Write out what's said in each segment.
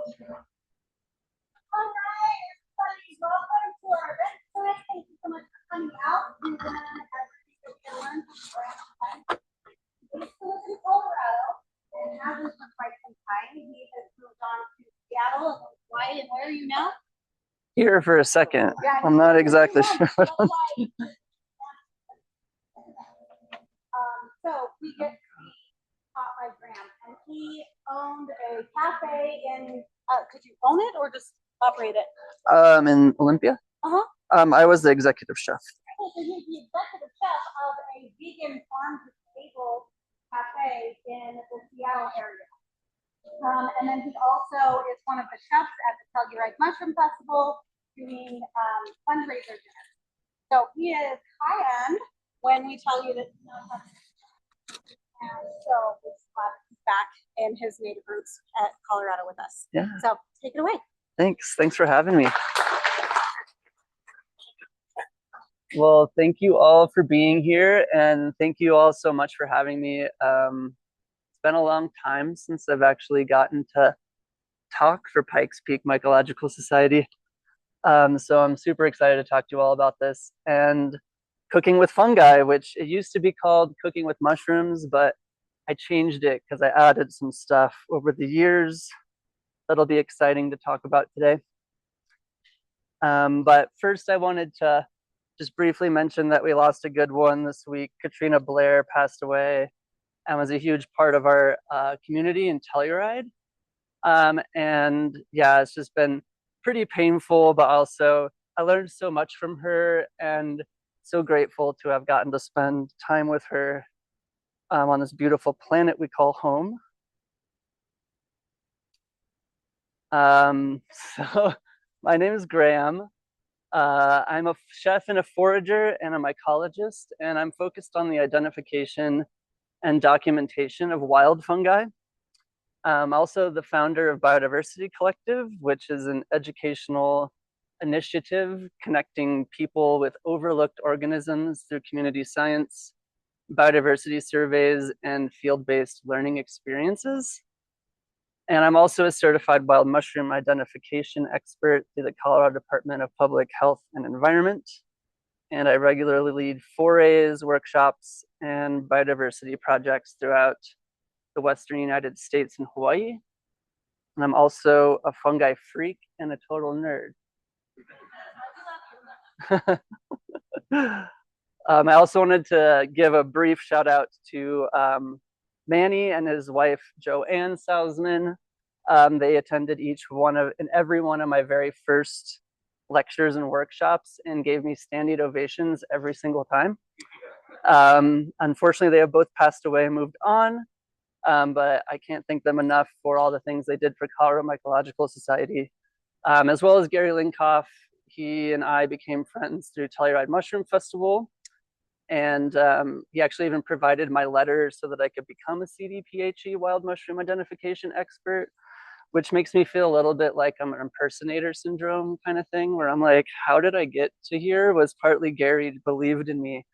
right, everybody, welcome to our event today. Thank you so much for coming out and everything that we learned from Graham. He lives in Colorado and has been for quite some time. He has moved on to Seattle and Hawaii. And where are you now? Here for a second. Yeah, I'm not exactly sure what I'm doing. So we get to be taught by Graham, and he owned a cafe in. Did you own it or just operate it? In Olympia. I was the executive chef. So he's the executive chef of a vegan farm to table cafe in the Seattle area. And then he also is one of the chefs at the Telluride Mushroom Festival doing fundraiser dinners. So he is high end when we tell you that he knows how to. And so it's glad he's back in his native roots at Colorado with us. Yeah. So take it away. Thanks. Thanks for having me. Well, thank you all for being here, and thank you all so much for having me. It's been a long time since I've actually gotten to talk for Pikes Peak Mycological Society. So I'm super excited to talk to you all about this and cooking with fungi, which it used to be called cooking with mushrooms, but I changed it because I added some stuff over the years that'll be exciting to talk about today. But first I wanted to just briefly mention that we lost a good one this week. Katrina Blair passed away and was a huge part of our community in Telluride. And yeah, it's just been pretty painful, but also I learned so much from her and so grateful to have gotten to spend time with her on this beautiful planet we call home. So my name is Graham. I'm a chef and a forager and a mycologist, and I'm focused on the identification and documentation of wild fungi. I'm also the founder of Biodiversity Collective, which is an educational initiative connecting people with overlooked organisms through community science, biodiversity surveys, and field-based learning experiences. And I'm also a certified wild mushroom identification expert through the Colorado Department of Public Health and Environment. And I regularly lead forays, workshops, and biodiversity projects throughout the Western United States and Hawaii. And I'm also a fungi freak and a total nerd. I also wanted to give a brief shout out to Manny and his wife, Joanne Salzman. They attended every one of my very first lectures and workshops and gave me standing ovations every single time. Unfortunately, they have both passed away and moved on, but I can't thank them enough for all the things they did for Colorado Mycological Society, as well as Gary Linkoff. He and I became friends through Telluride Mushroom Festival. And he actually even provided my letter so that I could become a CDPHE wild mushroom identification expert, which makes me feel a little bit like I'm an impersonator syndrome kind of thing, where I'm like, how did I get to here? Was partly Gary believed in me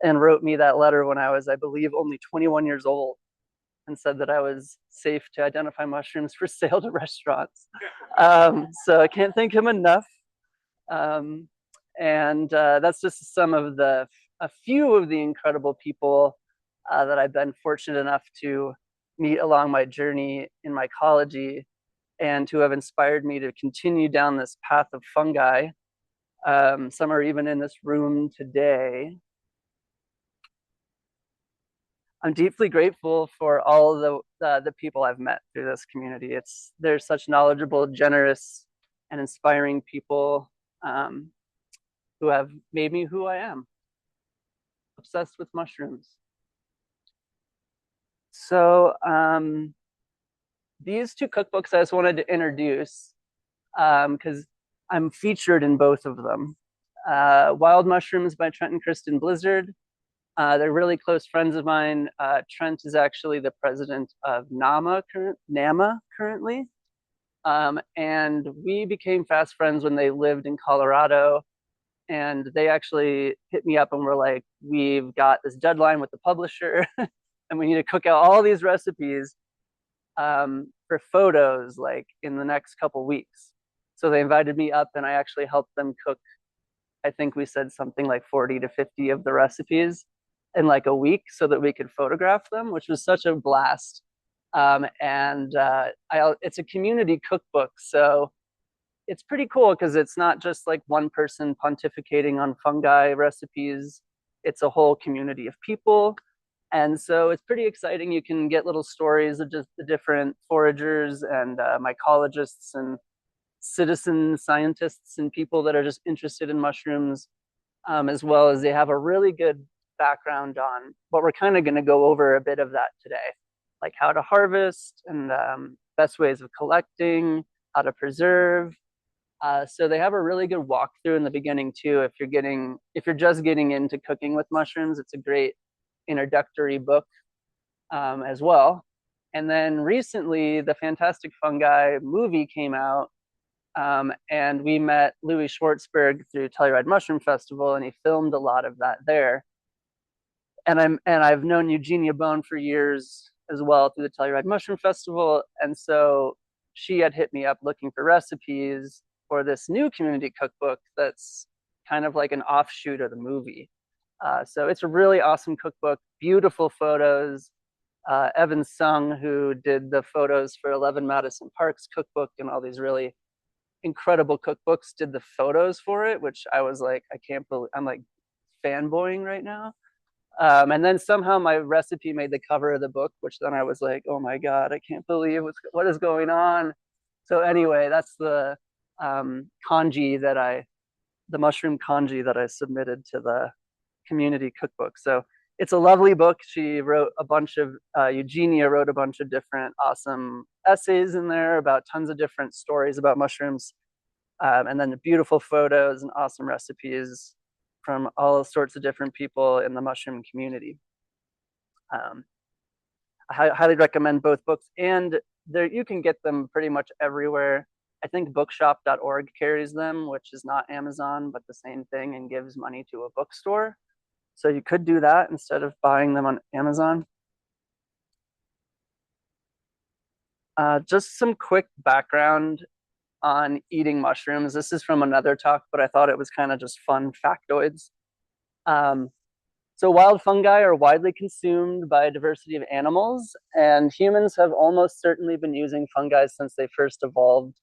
and wrote me that letter when I was, I believe, only 21 years old, and said that I was safe to identify mushrooms for sale to restaurants. So I can't thank him enough. And that's just a few of the incredible people that I've been fortunate enough to meet along my journey in mycology and who have inspired me to continue down this path of fungi. Some are even in this room today. I'm deeply grateful for all of the people I've met through this community. They're such knowledgeable, generous, and inspiring people who have made me who I am. Obsessed with mushrooms. So these two cookbooks I just wanted to introduce because I'm featured in both of them. Wild Mushrooms by Trent and Kristen Blizzard. They're really close friends of mine. Trent is actually the president of NAMA currently. And we became fast friends when they lived in Colorado. And they actually hit me up and were like, we've got this deadline with the publisher and we need to cook out all these recipes. for photos like in the next couple weeks. So they invited me up and I actually helped them cook. I think we said something like 40 to 50 of the recipes in like a week so that we could photograph them, which was such a blast. It's a community cookbook. So it's pretty cool because it's not just like one person pontificating on fungi recipes. It's a whole community of people. And so it's pretty exciting. You can get little stories of just the different foragers and mycologists and citizen scientists and people that are just interested in mushrooms, as well as they have a really good background on what we're kind of going to go over a bit of that today, like how to harvest and best ways of collecting, how to preserve. So they have a really good walkthrough in the beginning too. If you're just getting into cooking with mushrooms, it's a great introductory book as well. And then recently, the Fantastic Fungi movie came out, and we met Louis Schwartzberg through Telluride Mushroom Festival, and he filmed a lot of that there. And I've known Eugenia Bone for years as well through the Telluride Mushroom Festival, and so she had hit me up looking for recipes for this new community cookbook that's kind of like an offshoot of the movie. So it's a really awesome cookbook, beautiful photos. Evan Sung, who did the photos for 11 Madison Park's cookbook and all these really incredible cookbooks, did the photos for it, which I was like, I can't believe, I'm like fanboying right now. And then somehow my recipe made the cover of the book, which then I was like, oh my God, I can't believe what is going on. So anyway, that's the kanji the mushroom kanji that I submitted to the community cookbook. So it's a lovely book. She wrote a bunch of, Eugenia wrote a bunch of different awesome essays in there about tons of different stories about mushrooms. And then the beautiful photos and awesome recipes from all sorts of different people in the mushroom community. I highly recommend both books, and you can get them pretty much everywhere. I think bookshop.org carries them, which is not Amazon, but the same thing, and gives money to a bookstore. So you could do that instead of buying them on Amazon. Just some quick background on eating mushrooms. This is from another talk, but I thought it was kind of just fun factoids. So wild fungi are widely consumed by a diversity of animals, and humans have almost certainly been using fungi since they first evolved.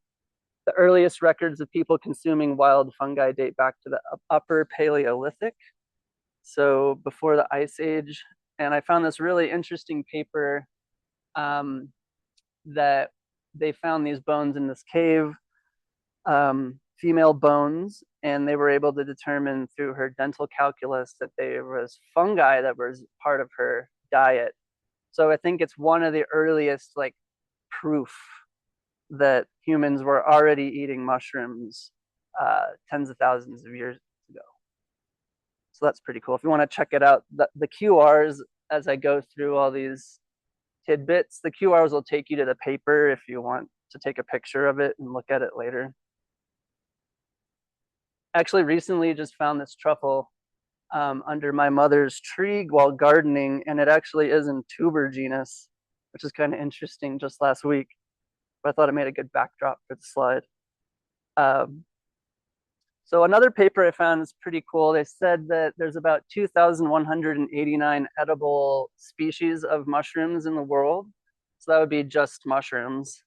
The earliest records of people consuming wild fungi date back to the Upper Paleolithic, so before the Ice Age. And I found this really interesting paper that they found these bones in this cave, female bones, and they were able to determine through her dental calculus that there was fungi that was part of her diet. So I think it's one of the earliest like proof that humans were already eating mushrooms tens of thousands of years ago. So that's pretty cool. If you want to check it out, the QRs, as I go through all these tidbits, the QRs will take you to the paper if you want to take a picture of it and look at it later. Actually, recently just found this truffle under my mother's tree while gardening, and it actually is in tuber genus, which is kind of interesting, just last week. But I thought it made a good backdrop for the slide. So another paper I found is pretty cool. They said that there's about 2,189 edible species of mushrooms in the world. So that would be just mushrooms.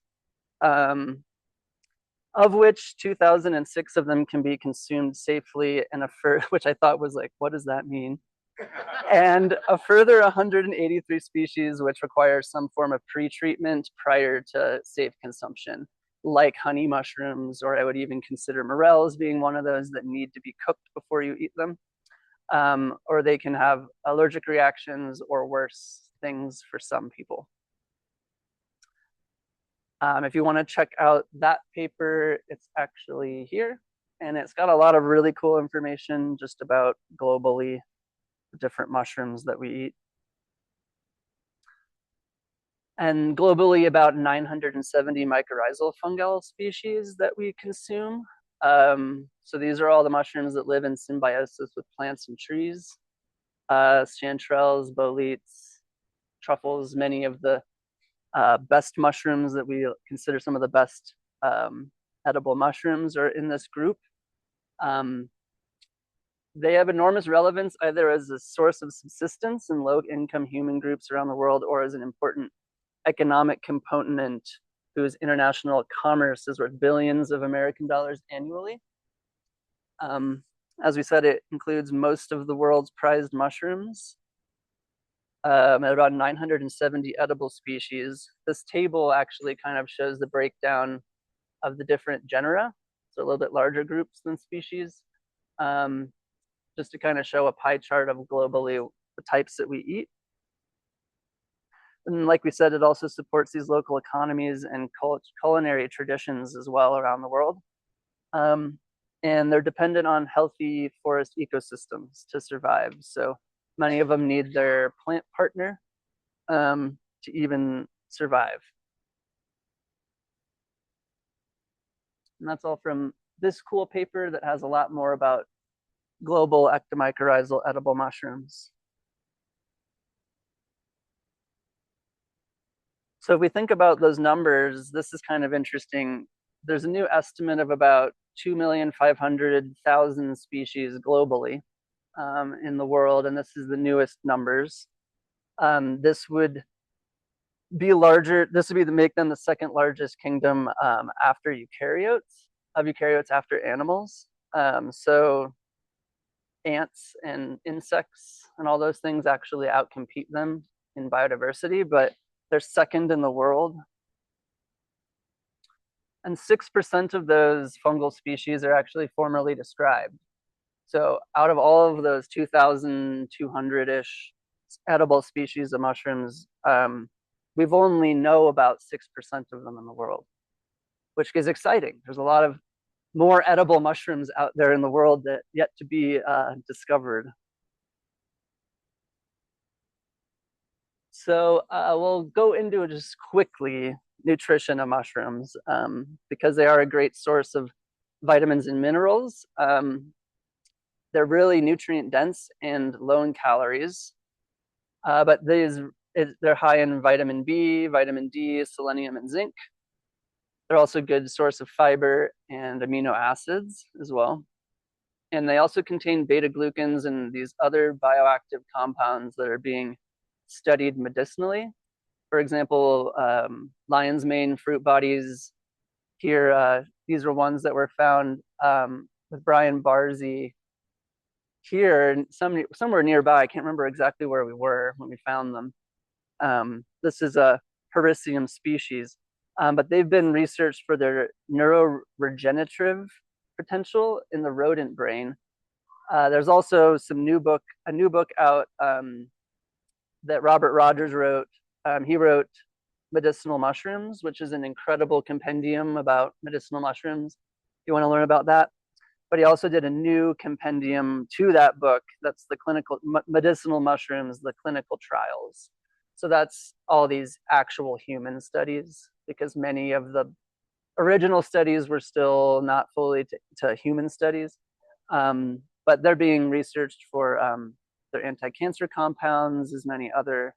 Of which 2,006 of them can be consumed safely, and which I thought was like, what does that mean? And a further 183 species which require some form of pre-treatment prior to safe consumption, like honey mushrooms, or I would even consider morels being one of those that need to be cooked before you eat them. Or they can have allergic reactions or worse things for some people. If you want to check out that paper, it's actually here, and it's got a lot of really cool information just about globally the different mushrooms that we eat. And globally, about 970 mycorrhizal fungal species that we consume. So these are all the mushrooms that live in symbiosis with plants and trees. Chanterelles, boletes, truffles, many of the best mushrooms that we consider some of the best edible mushrooms are in this group. They have enormous relevance either as a source of subsistence in low-income human groups around the world or as an important economic component whose international commerce is worth billions of American dollars annually. As we said, it includes most of the world's prized mushrooms, at about 970 edible species. This table actually kind of shows the breakdown of the different genera, so a little bit larger groups than species, just to kind of show a pie chart of globally the types that we eat. And like we said, it also supports these local economies and culinary traditions as well around the world. And they're dependent on healthy forest ecosystems to survive. So many of them need their plant partner to even survive. And that's all from this cool paper that has a lot more about global ectomycorrhizal edible mushrooms. So if we think about those numbers, this is kind of interesting. There's a new estimate of about 2,500,000 species globally in the world, and this is the newest numbers. This would be larger. This would be to make them the second largest kingdom after eukaryotes after animals. So ants and insects and all those things actually outcompete them in biodiversity, but they're second in the world. And 6% of those fungal species are actually formally described. So out of all of those 2,200-ish edible species of mushrooms, we've only know about 6% of them in the world, which is exciting. There's a lot of more edible mushrooms out there in the world that yet to be discovered. So we'll go into it just quickly, nutrition of mushrooms, because they are a great source of vitamins and minerals. They're really nutrient dense and low in calories, but they're high in vitamin B, vitamin D, selenium, and zinc. They're also a good source of fiber and amino acids as well. And they also contain beta-glucans and these other bioactive compounds that are being studied medicinally. For example, lion's mane fruit bodies here, these are ones that were found with Brian Barzy here, and somewhere nearby. I can't remember exactly where we were when we found them. This is a Hericium species, but they've been researched for their neuroregenerative potential in the rodent brain. There's also a new book out that Robert Rogers wrote. He wrote Medicinal Mushrooms, which is an incredible compendium about medicinal mushrooms. If you want to learn about that. But he also did a new compendium to that book. That's the clinical medicinal mushrooms, the clinical trials. So that's all these actual human studies, because many of the original studies were still not fully to human studies. But they're being researched for their anti-cancer compounds, as many other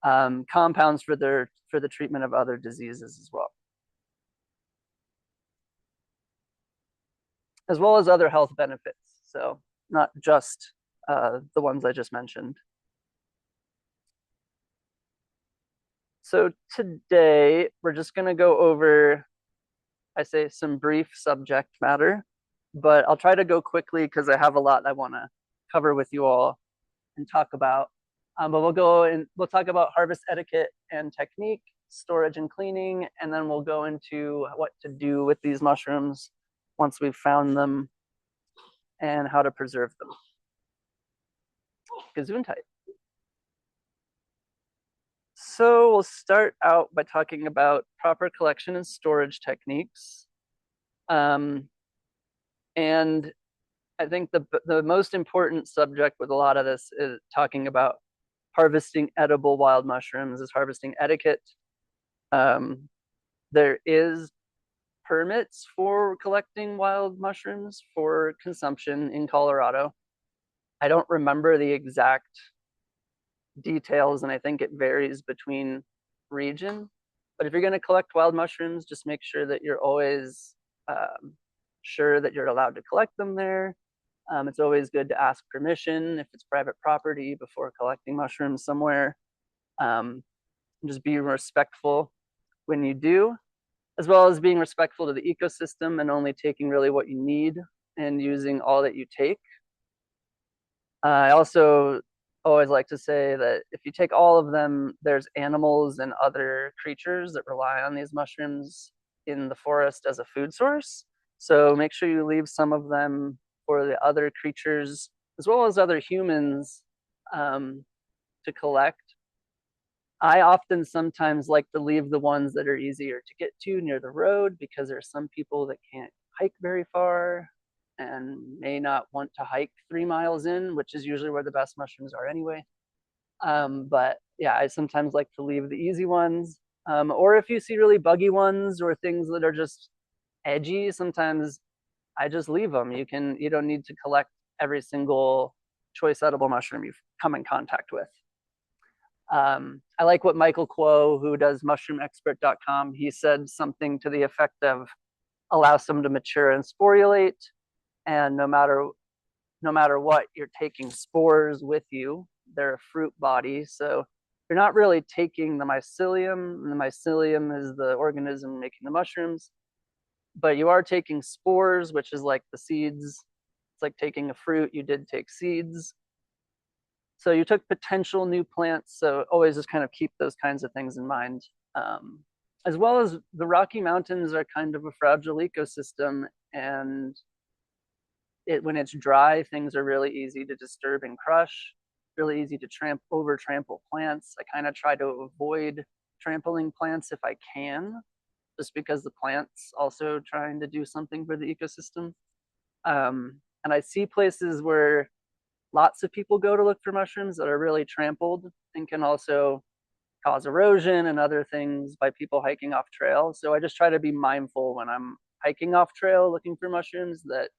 compounds for the treatment of other diseases as well, as well as other health benefits. So not just the ones I just mentioned. So today we're just going to go over, I say, some brief subject matter, but I'll try to go quickly because I have a lot I want to cover with you all and talk about. But we'll talk about harvest etiquette and technique, storage and cleaning, and then we'll go into what to do with these mushrooms once we've found them and how to preserve them. Gesundheit. So we'll start out by talking about proper collection and storage techniques. And I think the most important subject with a lot of this is talking about harvesting edible wild mushrooms, is harvesting etiquette. There is permits for collecting wild mushrooms for consumption in Colorado. I don't remember the exact details, and I think it varies between region. But if you're going to collect wild mushrooms, just make sure that you're always sure that you're allowed to collect them there. It's always good to ask permission if it's private property before collecting mushrooms somewhere. Just be respectful when you do, as well as being respectful to the ecosystem and only taking really what you need and using all that you take. I also always like to say that if you take all of them, there's animals and other creatures that rely on these mushrooms in the forest as a food source. So make sure you leave some of them for the other creatures, as well as other humans, to collect. I often sometimes like to leave the ones that are easier to get to near the road, because there are some people that can't hike very far and may not want to hike 3 miles in, which is usually where the best mushrooms are anyway. But yeah, I sometimes like to leave the easy ones. Or if you see really buggy ones or things that are just edgy, sometimes I just leave them. You don't need to collect every single choice edible mushroom you've come in contact with. I like what Michael Kuo, who does mushroomexpert.com, he said something to the effect of allow some to mature and sporulate, and no matter what, you're taking spores with you. They're a fruit body, so you're not really taking the mycelium, and the mycelium is the organism making the mushrooms, but you are taking spores, which is like the seeds. It's like taking a fruit. You did take seeds. So you took potential new plants. So always just kind of keep those kinds of things in mind. As well as the Rocky Mountains are kind of a fragile ecosystem, and when it's dry, things are really easy to disturb and crush, really easy to over trample plants. I kind of try to avoid trampling plants if I can, just because the plant's also trying to do something for the ecosystem. And I see places where lots of people go to look for mushrooms that are really trampled and can also cause erosion and other things by people hiking off trail. So I just try to be mindful when I'm hiking off trail looking for mushrooms that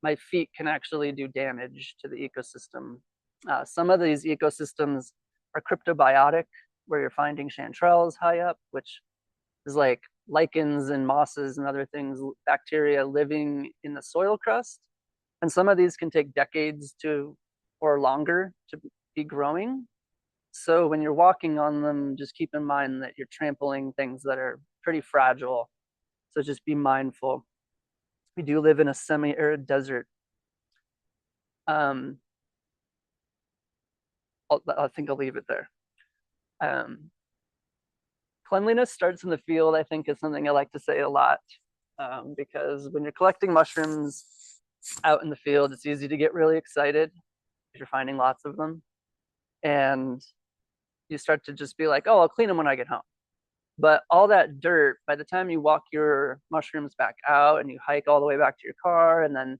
my feet can actually do damage to the ecosystem. Some of these ecosystems are cryptobiotic, where you're finding chanterelles high up, which is like lichens and mosses and other things, bacteria living in the soil crust. And some of these can take decades or longer to be growing. So when you're walking on them, just keep in mind that you're trampling things that are pretty fragile. So just be mindful. We do live in a semi-arid desert. I think I'll leave it there. Cleanliness starts in the field, I think, is something I like to say a lot, because when you're collecting mushrooms out in the field, it's easy to get really excited if you're finding lots of them. And you start to just be like, oh, I'll clean them when I get home. But all that dirt, by the time you walk your mushrooms back out and you hike all the way back to your car and then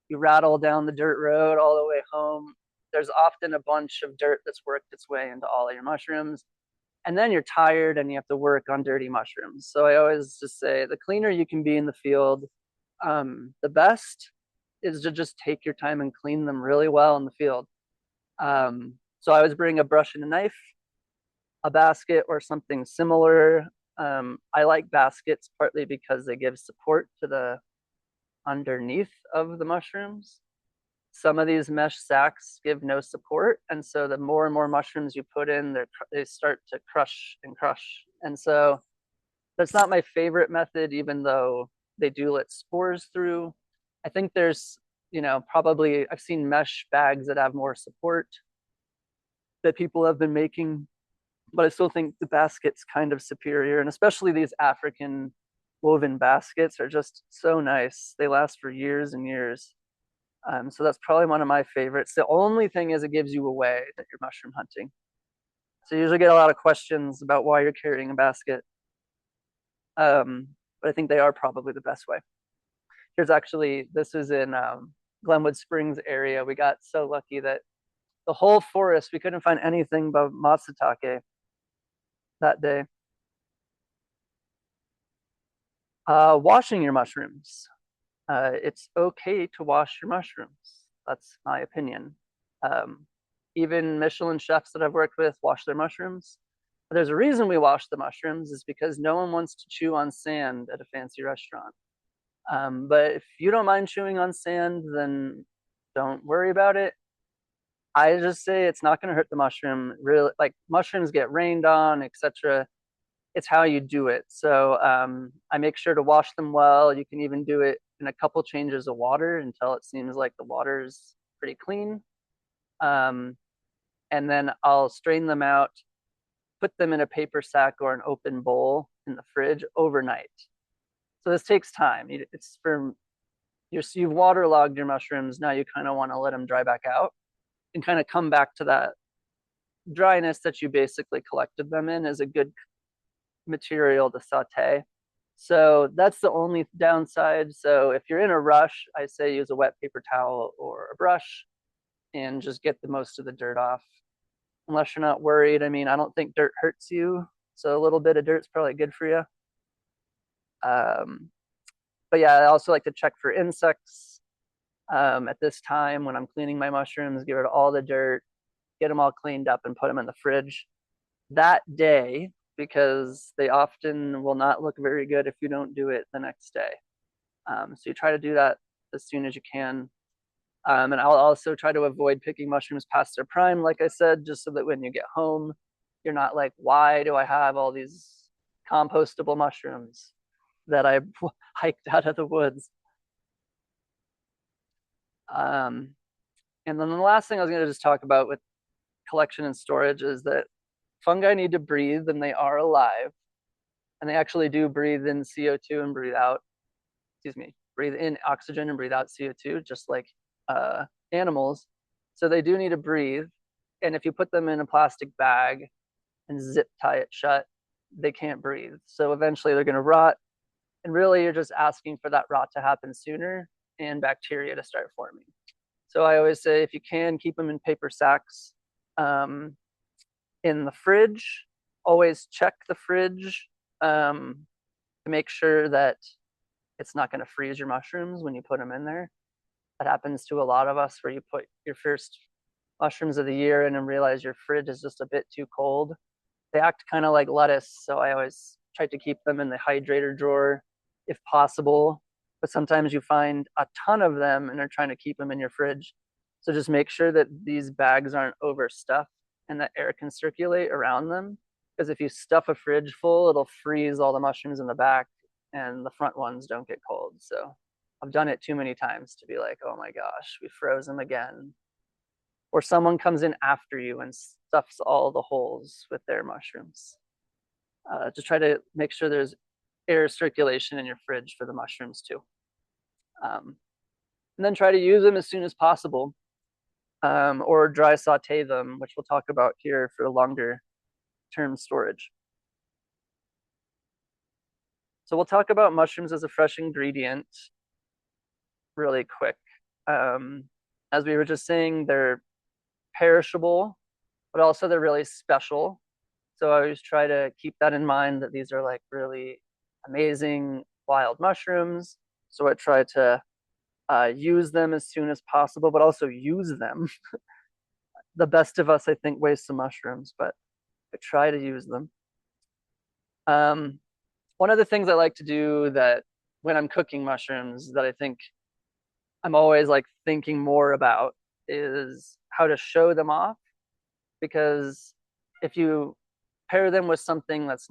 you rattle down the dirt road all the way home, there's often a bunch of dirt that's worked its way into all of your mushrooms. And then you're tired and you have to work on dirty mushrooms. So I always just say the cleaner you can be in the field, the best is to just take your time and clean them really well in the field. So I always bring a brush and a knife, a basket, or something similar. I like baskets partly because they give support to the underneath of the mushrooms. Some of these mesh sacks give no support, and so the more and more mushrooms you put in, they start to crush and crush. And so that's not my favorite method, even though they do let spores through. I think there's, probably I've seen mesh bags that have more support that people have been making, but I still think the basket's kind of superior. And especially these African woven baskets are just so nice. They last for years and years. So that's probably one of my favorites. The only thing is it gives you away that you're mushroom hunting. So you usually get a lot of questions about why you're carrying a basket. But I think they are probably the best way. This is in Glenwood Springs area. We got so lucky that the whole forest, we couldn't find anything but matsutake that day. Washing your mushrooms. It's okay to wash your mushrooms. That's my opinion. Even Michelin chefs that I've worked with wash their mushrooms. There's a reason we wash the mushrooms, is because no one wants to chew on sand at a fancy restaurant. But if you don't mind chewing on sand, then don't worry about it. I just say it's not going to hurt the mushroom. Really, like mushrooms get rained on, etc. It's how you do it. So I make sure to wash them well. You can even do it in a couple changes of water until it seems like the water is pretty clean. And then I'll strain them out, put them in a paper sack or an open bowl in the fridge overnight. So this takes time. It's for you've waterlogged your mushrooms. Now you kind of want to let them dry back out and kind of come back to that dryness that you basically collected them in as a good material to saute. So that's the only downside. So if you're in a rush, I say use a wet paper towel or a brush and just get the most of the dirt off. Unless you're not worried. I mean, I don't think dirt hurts you. So a little bit of dirt's probably good for you. But yeah, I also like to check for insects at this time when I'm cleaning my mushrooms, get rid of all the dirt, get them all cleaned up and put them in the fridge that day, because they often will not look very good if you don't do it the next day. So you try to do that as soon as you can. And I'll also try to avoid picking mushrooms past their prime, like I said, just so that when you get home, you're not like, why do I have all these compostable mushrooms that I hiked out of the woods? And then the last thing I was going to just talk about with collection and storage is that fungi need to breathe, and they are alive. And they actually do breathe in CO2 and breathe out, breathe in oxygen and breathe out CO2, just like animals. So they do need to breathe. And if you put them in a plastic bag and zip tie it shut, they can't breathe. So eventually they're going to rot. And really, you're just asking for that rot to happen sooner and bacteria to start forming. So I always say, if you can, keep them in paper sacks. In the fridge, always check the fridge to make sure that it's not going to freeze your mushrooms when you put them in there. That happens to a lot of us, where you put your first mushrooms of the year in and realize your fridge is just a bit too cold. They act kind of like lettuce, so I always try to keep them in the hydrator drawer if possible. But sometimes you find a ton of them and are trying to keep them in your fridge. So just make sure that these bags aren't overstuffed and that air can circulate around them. Because if you stuff a fridge full, it'll freeze all the mushrooms in the back and the front ones don't get cold. So I've done it too many times to be like, oh my gosh, we froze them again. Or someone comes in after you and stuffs all the holes with their mushrooms. Just try to make sure there's air circulation in your fridge for the mushrooms too. And then try to use them as soon as possible, or dry saute them, which we'll talk about here for longer term storage. So we'll talk about mushrooms as a fresh ingredient really quick. As we were just saying, they're perishable, but also they're really special. So I always try to keep that in mind, that these are like really amazing wild mushrooms. So I try to use them as soon as possible, but also use them. The best of us, I think, waste some mushrooms, but I try to use them. One of the things I like to do, that when I'm cooking mushrooms, that I think I'm always like thinking more about, is how to show them off. Because if you pair them with something that's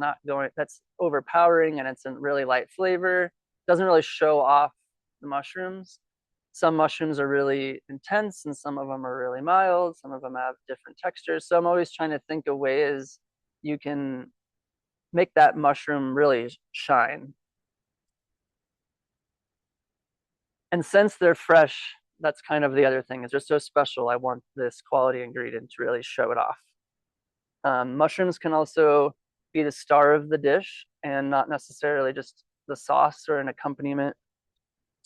overpowering and it's a really light flavor, it doesn't really show off the mushrooms. Some mushrooms are really intense and some of them are really mild. Some of them have different textures. So I'm always trying to think of ways you can make that mushroom really shine. And since they're fresh, that's kind of the other thing, is they're so special. I want this quality ingredient to really show it off. Mushrooms can also be the star of the dish and not necessarily just the sauce or an accompaniment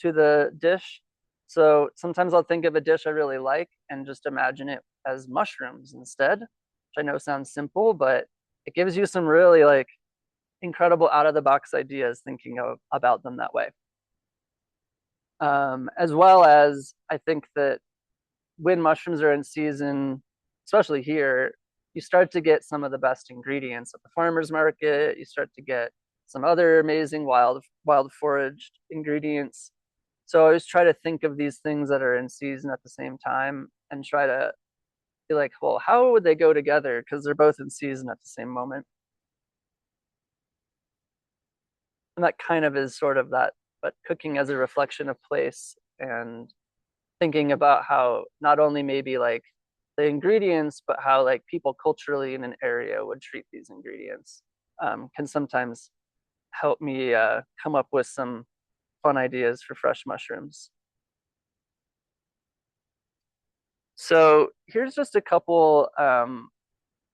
to the dish. So sometimes I'll think of a dish I really like and just imagine it as mushrooms instead, which I know sounds simple, but it gives you some really like incredible out of the box ideas thinking about them that way. As well as, I think that when mushrooms are in season, especially here, you start to get some of the best ingredients at the farmer's market. You start to get some other amazing wild foraged ingredients. So I always try to think of these things that are in season at the same time and try to be like, well, how would they go together? Because they're both in season at the same moment. And that kind of is sort of that, but cooking as a reflection of place and thinking about how not only maybe like the ingredients, but how like people culturally in an area would treat these ingredients can sometimes help me come up with some fun ideas for fresh mushrooms. So here's just a couple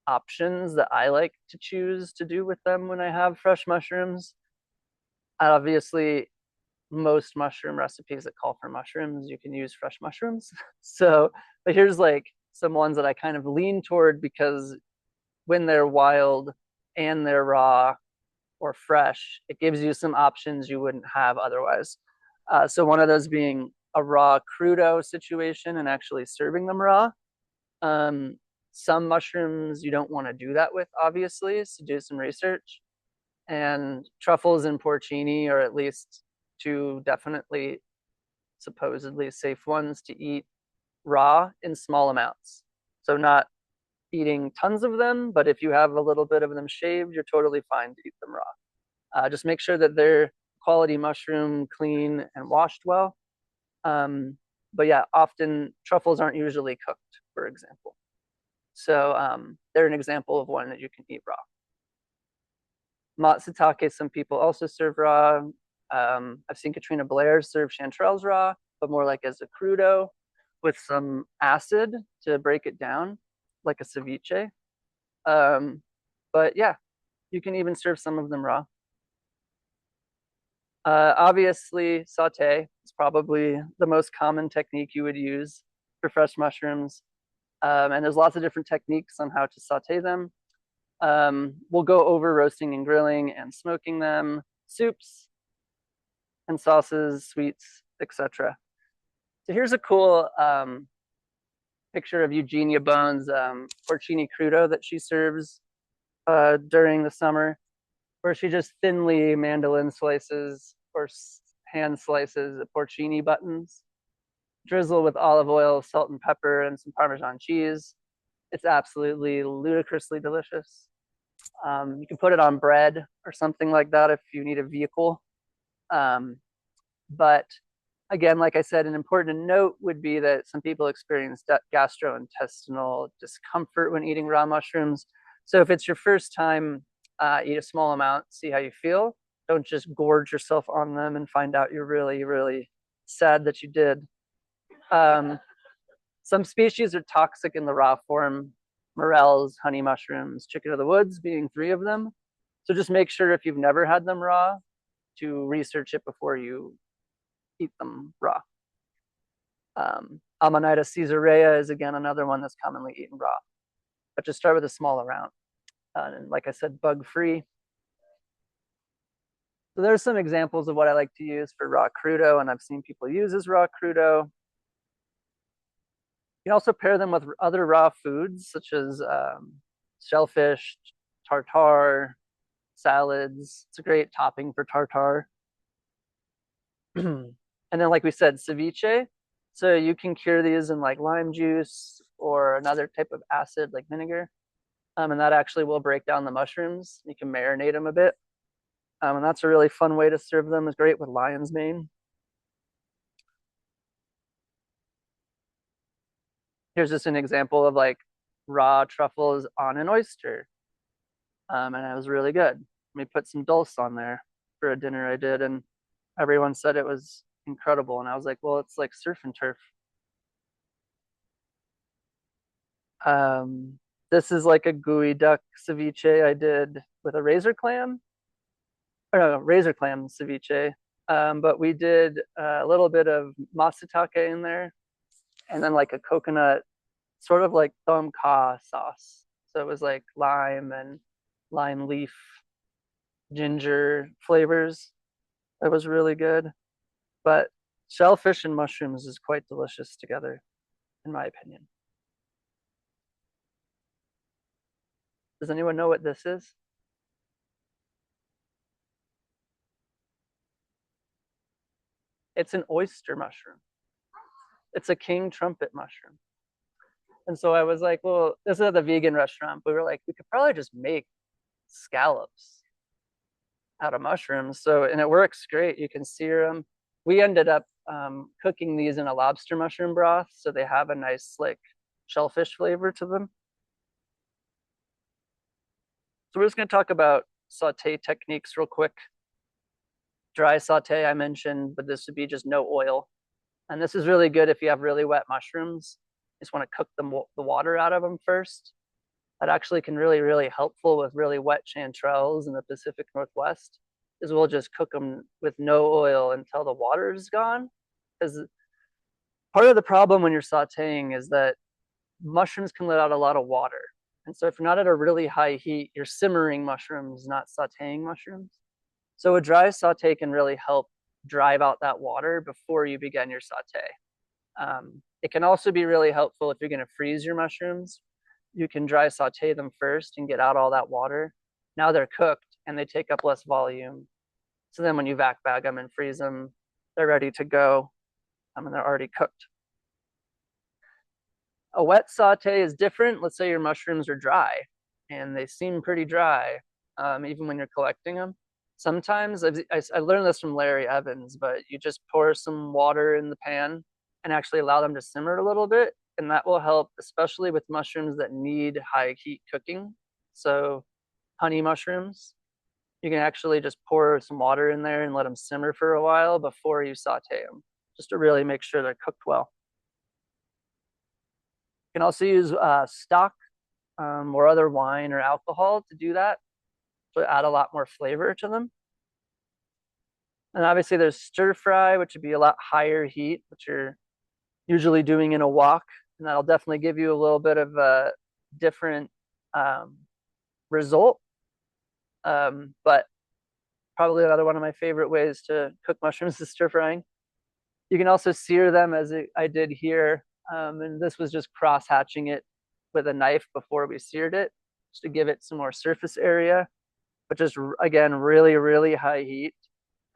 options that I like to choose to do with them when I have fresh mushrooms. Obviously, most mushroom recipes that call for mushrooms, you can use fresh mushrooms. So, but here's like some ones that I kind of lean toward because when they're wild and they're raw or fresh, it gives you some options you wouldn't have otherwise. So one of those being a raw crudo situation and actually serving them raw. Some mushrooms you don't want to do that with, obviously, so do some research. And truffles and porcini are at least two definitely supposedly safe ones to eat raw in small amounts. So not eating tons of them, but if you have a little bit of them shaved, you're totally fine to eat them raw. Just make sure that they're quality mushroom, clean and washed well. But yeah, often truffles aren't usually cooked, for example. So they're an example of one that you can eat raw. Matsutake, some people also serve raw. I've seen Katrina Blair serve chanterelles raw, but more like as a crudo with some acid to break it down, like a ceviche. But yeah, you can even serve some of them raw. Obviously, saute is probably the most common technique you would use for fresh mushrooms. And there's lots of different techniques on how to saute them. We'll go over roasting and grilling and smoking them, soups and sauces, sweets, etc. So here's a cool picture of Eugenia Bone's porcini crudo that she serves during the summer, where she just thinly mandolin slices or hand slices the porcini buttons, drizzle with olive oil, salt and pepper, and some Parmesan cheese. It's absolutely ludicrously delicious. You can put it on bread or something like that if you need a vehicle. But again, like I said, an important note would be that some people experience gastrointestinal discomfort when eating raw mushrooms. So if it's your first time, eat a small amount, see how you feel. Don't just gorge yourself on them and find out you're really, really sad that you did. Some species are toxic in the raw form, morels, honey mushrooms, chicken of the woods being 3 of them. So just make sure if you've never had them raw to research it before you eat them raw. Amanita caesarea is again another one that's commonly eaten raw, but just start with a small amount. And like I said, bug-free. So there's some examples of what I like to use for raw crudo, and I've seen people use as raw crudo. You can also pair them with other raw foods such as shellfish, tartare, salads. It's a great topping for tartare. And then, like we said, ceviche. So you can cure these in like lime juice or another type of acid like vinegar. And that actually will break down the mushrooms. You can marinate them a bit. And that's a really fun way to serve them. It's great with lion's mane. Here's just an example of like raw truffles on an oyster. And it was really good. We put some dulse on there for a dinner I did, and everyone said it was incredible. And I was like, well, it's like surf and turf. This is like a gooey duck ceviche I did with a razor clam. Or no, razor clam ceviche. But we did a little bit of matsutake in there, and then like a coconut, sort of like thom ka sauce. So it was like lime and lime leaf, ginger flavors. That was really good. But shellfish and mushrooms is quite delicious together, in my opinion. Does anyone know what this is? It's an oyster mushroom. It's a king trumpet mushroom. And so I was like, well, this is at the vegan restaurant. We were like, we could probably just make scallops out of mushrooms. So, and it works great. You can sear them. We ended up cooking these in a lobster mushroom broth. So they have a nice, like, shellfish flavor to them. So we're just going to talk about saute techniques real quick. Dry saute, I mentioned, but this would be just no oil. And this is really good if you have really wet mushrooms. You just want to cook the water out of them first. That actually can really helpful with really wet chanterelles in the Pacific Northwest, is we'll just cook them with no oil until the water is gone. Because part of the problem when you're sauteing is that mushrooms can let out a lot of water. And so if you're not at a really high heat, you're simmering mushrooms, not sauteing mushrooms. So a dry saute can really help drive out that water before you begin your saute. It can also be really helpful if you're going to freeze your mushrooms. You can dry saute them first and get out all that water. Now they're cooked and they take up less volume. So then when you vac bag them and freeze them, they're ready to go. And they're already cooked. A wet saute is different. Let's say your mushrooms are dry and they seem pretty dry, even when you're collecting them. Sometimes I learned this from Larry Evans, but you just pour some water in the pan and actually allow them to simmer a little bit. And that will help, especially with mushrooms that need high heat cooking. So honey mushrooms, you can actually just pour some water in there and let them simmer for a while before you saute them, just to really make sure they're cooked well. You can also use stock or other wine or alcohol to do that, to add a lot more flavor to them. And obviously there's stir fry, which would be a lot higher heat, which you're usually doing in a wok. And that'll definitely give you a little bit of a different result. But probably another one of my favorite ways to cook mushrooms is stir frying. You can also sear them as I did here. And this was just cross hatching it with a knife before we seared it, just to give it some more surface area, but just again, really high heat,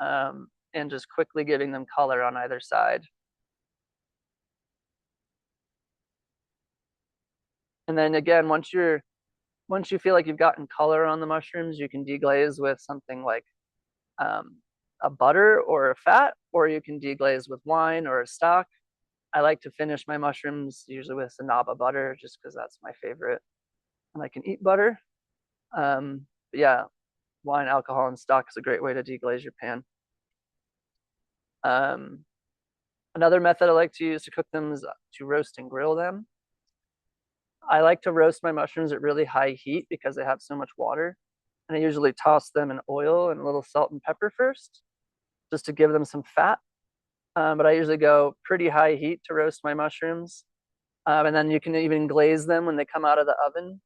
and just quickly giving them color on either side. And then again, once you feel like you've gotten color on the mushrooms, you can deglaze with something like a butter or a fat, or you can deglaze with wine or a stock. I like to finish my mushrooms usually with Sanaba butter, just because that's my favorite. And I can eat butter. But yeah, wine, alcohol, and stock is a great way to deglaze your pan. Another method I like to use to cook them is to roast and grill them. I like to roast my mushrooms at really high heat because they have so much water. And I usually toss them in oil and a little salt and pepper first, just to give them some fat. But I usually go pretty high heat to roast my mushrooms. And then you can even glaze them when they come out of the oven,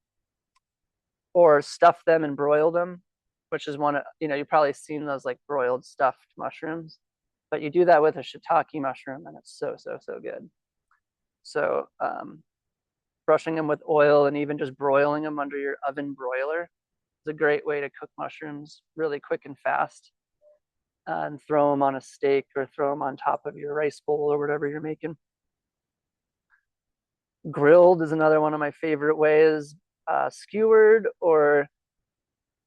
or stuff them and broil them, which is one, you've probably seen those like broiled stuffed mushrooms, but you do that with a shiitake mushroom and it's so good. So brushing them with oil and even just broiling them under your oven broiler is a great way to cook mushrooms really quick and fast. And throw them on a steak or throw them on top of your rice bowl or whatever you're making. Grilled is another one of my favorite ways. Skewered or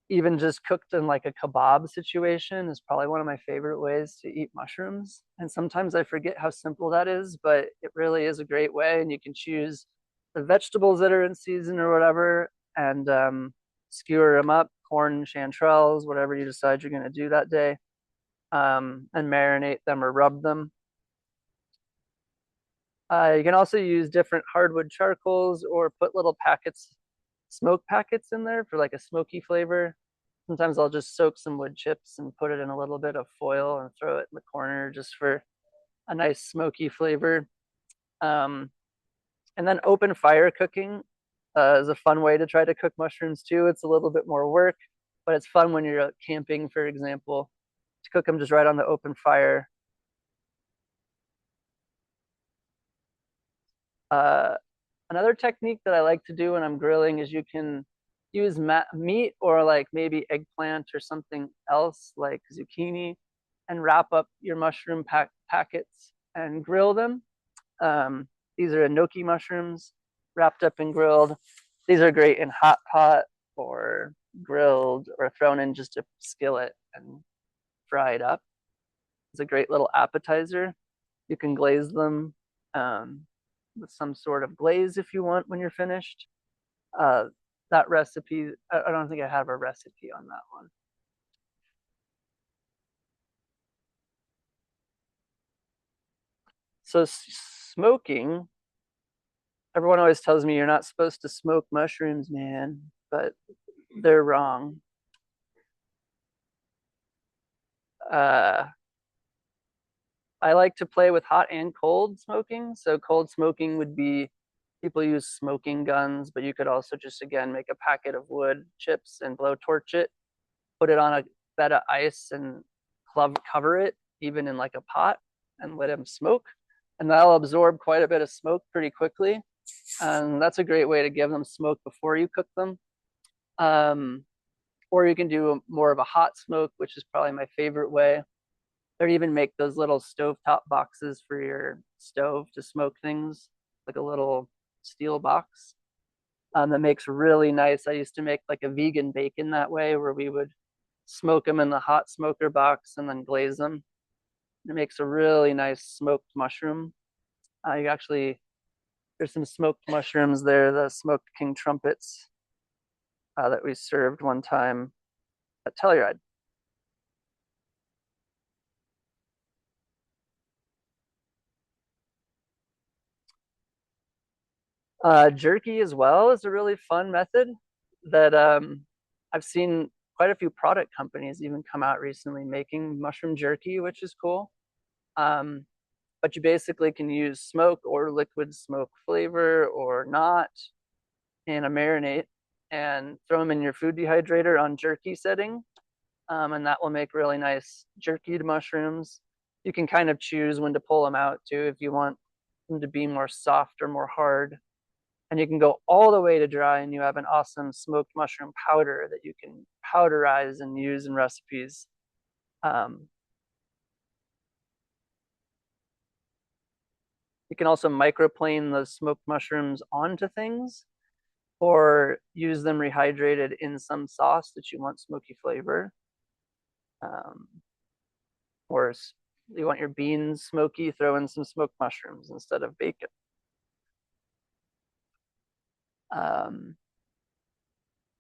even just cooked in like a kebab situation is probably one of my favorite ways to eat mushrooms. And sometimes I forget how simple that is, but it really is a great way. And you can choose the vegetables that are in season or whatever, and skewer them up, corn, chanterelles, whatever you decide you're going to do that day. And marinate them or rub them. You can also use different hardwood charcoals or put little packets, smoke packets in there for like a smoky flavor. Sometimes I'll just soak some wood chips and put it in a little bit of foil and throw it in the corner just for a nice smoky flavor. And then open fire cooking is a fun way to try to cook mushrooms too. It's a little bit more work, but it's fun when you're camping, for example, to cook them just right on the open fire. Another technique that I like to do when I'm grilling is you can use meat or like maybe eggplant or something else like zucchini and wrap up your mushroom packets and grill them. These are enoki mushrooms wrapped up and grilled. These are great in hot pot or grilled or thrown in just a skillet and fried up. It's a great little appetizer. You can glaze them with some sort of glaze if you want when you're finished. That recipe, I don't think I have a recipe on that one. So smoking, everyone always tells me you're not supposed to smoke mushrooms, man, but they're wrong. I like to play with hot and cold smoking. So cold smoking would be people use smoking guns, but you could also just again make a packet of wood chips and blowtorch it, put it on a bed of ice and cover it, even in like a pot, and let them smoke. And that'll absorb quite a bit of smoke pretty quickly. And that's a great way to give them smoke before you cook them. Or you can do more of a hot smoke, which is probably my favorite way. Or even make those little stovetop boxes for your stove to smoke things, like a little steel box. That makes really nice. I used to make like a vegan bacon that way, where we would smoke them in the hot smoker box and then glaze them. It makes a really nice smoked mushroom. There's some smoked mushrooms there, the smoked king trumpets that we served one time at Telluride. Jerky as well is a really fun method that I've seen quite a few product companies even come out recently making mushroom jerky, which is cool. But you basically can use smoke or liquid smoke flavor or not in a marinade and throw them in your food dehydrator on jerky setting. And that will make really nice jerkied mushrooms. You can kind of choose when to pull them out too if you want them to be more soft or more hard. And you can go all the way to dry and you have an awesome smoked mushroom powder that you can powderize and use in recipes. You can also microplane those smoked mushrooms onto things or use them rehydrated in some sauce that you want smoky flavor. Or you want your beans smoky, throw in some smoked mushrooms instead of bacon.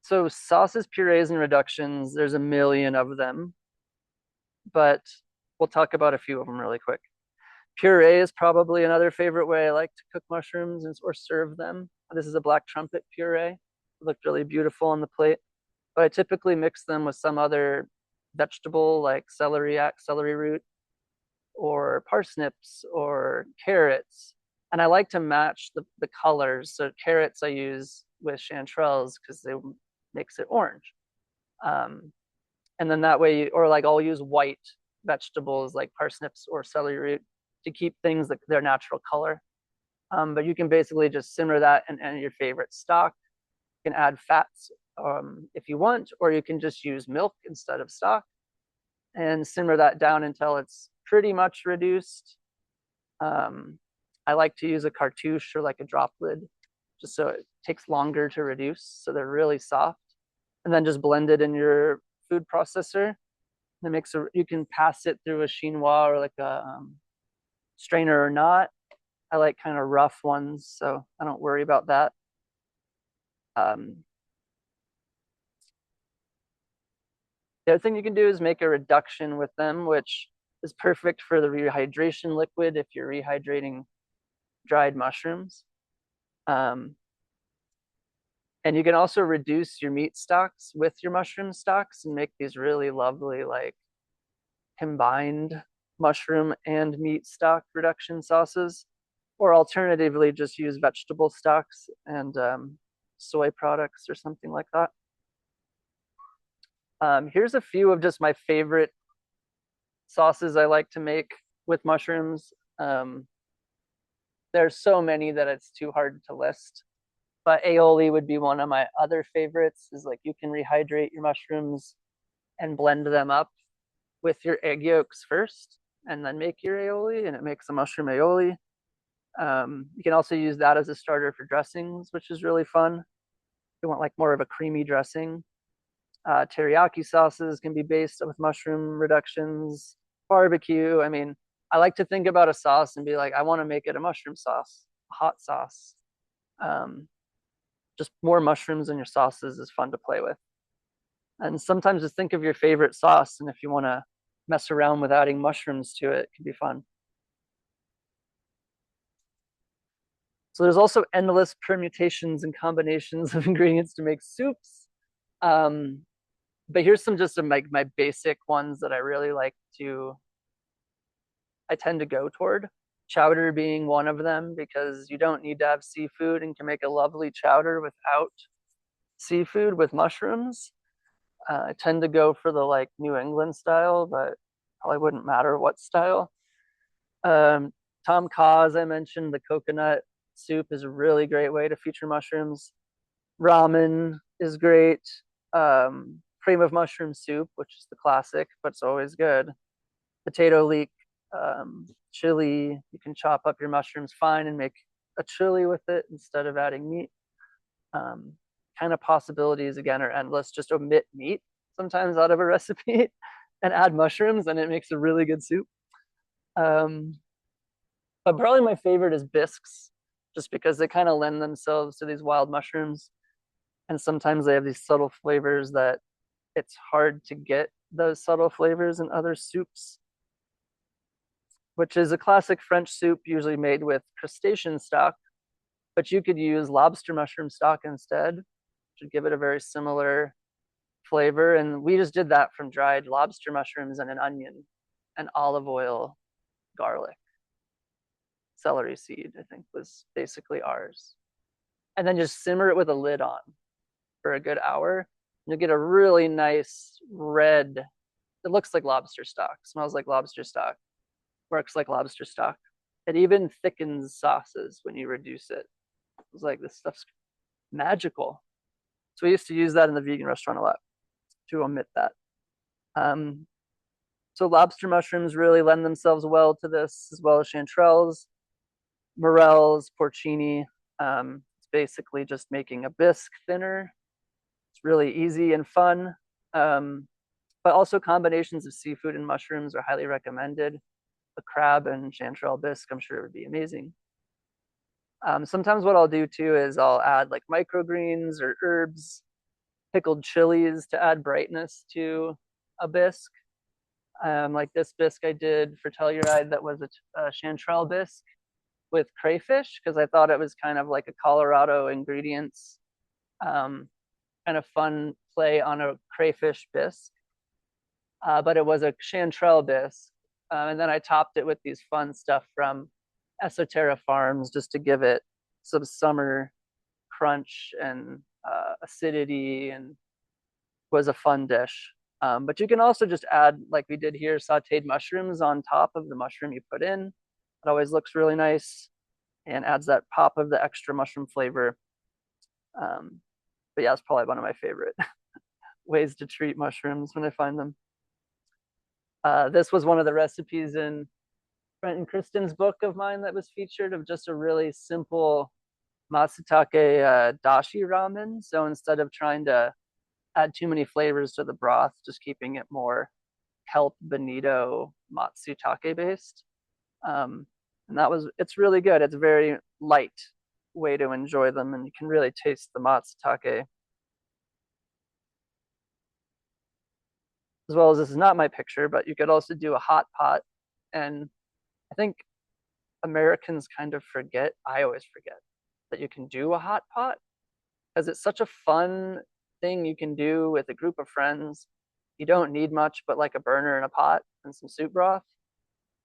So sauces, purees, and reductions, there's a million of them, but we'll talk about a few of them really quick. Puree is probably another favorite way I like to cook mushrooms or serve them. This is a black trumpet puree. It looked really beautiful on the plate, but I typically mix them with some other vegetable like celery root or parsnips or carrots. And I like to match the colors. So carrots I use with chanterelles because they makes it orange. And then that way, or like I'll use white vegetables like parsnips or celery root to keep things like their natural color. But you can basically just simmer that in your favorite stock. You can add fats if you want, or you can just use milk instead of stock and simmer that down until it's pretty much reduced. I like to use a cartouche or like a drop lid just so it takes longer to reduce. So they're really soft. And then just blend it in your food processor. It makes you can pass it through a chinois or like a strainer or not. I like kind of rough ones, so I don't worry about that. The other thing you can do is make a reduction with them, which is perfect for the rehydration liquid if you're rehydrating dried mushrooms. And you can also reduce your meat stocks with your mushroom stocks and make these really lovely, like combined mushroom and meat stock reduction sauces. Or alternatively, just use vegetable stocks and soy products or something like that. Here's a few of just my favorite sauces I like to make with mushrooms. There's so many that it's too hard to list, But aioli would be one of my other favorites, is like you can rehydrate your mushrooms and blend them up with your egg yolks first and then make your aioli, and it makes a mushroom aioli. You can also use that as a starter for dressings, which is really fun. If you want like more of a creamy dressing. Teriyaki sauces can be based with mushroom reductions. Barbecue, I mean, I like to think about a sauce and be like, I want to make it a mushroom sauce, a hot sauce. Just more mushrooms in your sauces is fun to play with. And sometimes just think of your favorite sauce, and if you want to mess around with adding mushrooms to it, it can be fun. So there's also endless permutations and combinations of ingredients to make soups. But here's some just my basic ones that I really like I tend to go toward. Chowder being one of them, because you don't need to have seafood and can make a lovely chowder without seafood with mushrooms. I tend to go for the like New England style, but probably wouldn't matter what style. Tom Kha, as I mentioned, the coconut soup is a really great way to feature mushrooms. Ramen is great. Cream of mushroom soup, which is the classic, but it's always good. Potato leek, chili. You can chop up your mushrooms fine and make a chili with it instead of adding meat. Kind of possibilities again are endless. Just omit meat sometimes out of a recipe and add mushrooms, and it makes a really good soup. But probably my favorite is bisques, just because they kind of lend themselves to these wild mushrooms, and sometimes they have these subtle flavors that it's hard to get those subtle flavors in other soups, which is a classic French soup usually made with crustacean stock, but you could use lobster mushroom stock instead, which would give it a very similar flavor. And we just did that from dried lobster mushrooms and an onion and olive oil, garlic, celery seed, I think was basically ours. And then just simmer it with a lid on for a good hour. You'll get a really nice red, it looks like lobster stock, smells like lobster stock, works like lobster stock. It even thickens sauces when you reduce it. It's like, this stuff's magical. So we used to use that in the vegan restaurant a lot, to omit that. So lobster mushrooms really lend themselves well to this, as well as chanterelles, morels, porcini. It's basically just making a bisque thinner. It's really easy and fun. But also combinations of seafood and mushrooms are highly recommended. A crab and chanterelle bisque, I'm sure it would be amazing. Sometimes what I'll do too is I'll add like microgreens or herbs, pickled chilies to add brightness to a bisque. Like this bisque I did for Telluride, that was a chanterelle bisque with crayfish, because I thought it was kind of like a Colorado ingredients, kind of fun play on a crayfish bisque. But it was a chanterelle bisque. And then I topped it with these fun stuff from Esoterra Farms, just to give it some summer crunch and acidity, and was a fun dish. But you can also just add, like we did here, sauteed mushrooms on top of the mushroom you put in. It always looks really nice and adds that pop of the extra mushroom flavor. But yeah, it's probably one of my favorite ways to treat mushrooms when I find them. This was one of the recipes in Brent and Kristen's book of mine that was featured, of just a really simple matsutake dashi ramen. So instead of trying to add too many flavors to the broth, just keeping it more kelp bonito matsutake based. And it's really good. It's a very light way to enjoy them, and you can really taste the matsutake. As well as, this is not my picture, but you could also do a hot pot. And I think Americans kind of forget, I always forget, that you can do a hot pot, because it's such a fun thing you can do with a group of friends. You don't need much but like a burner and a pot and some soup broth.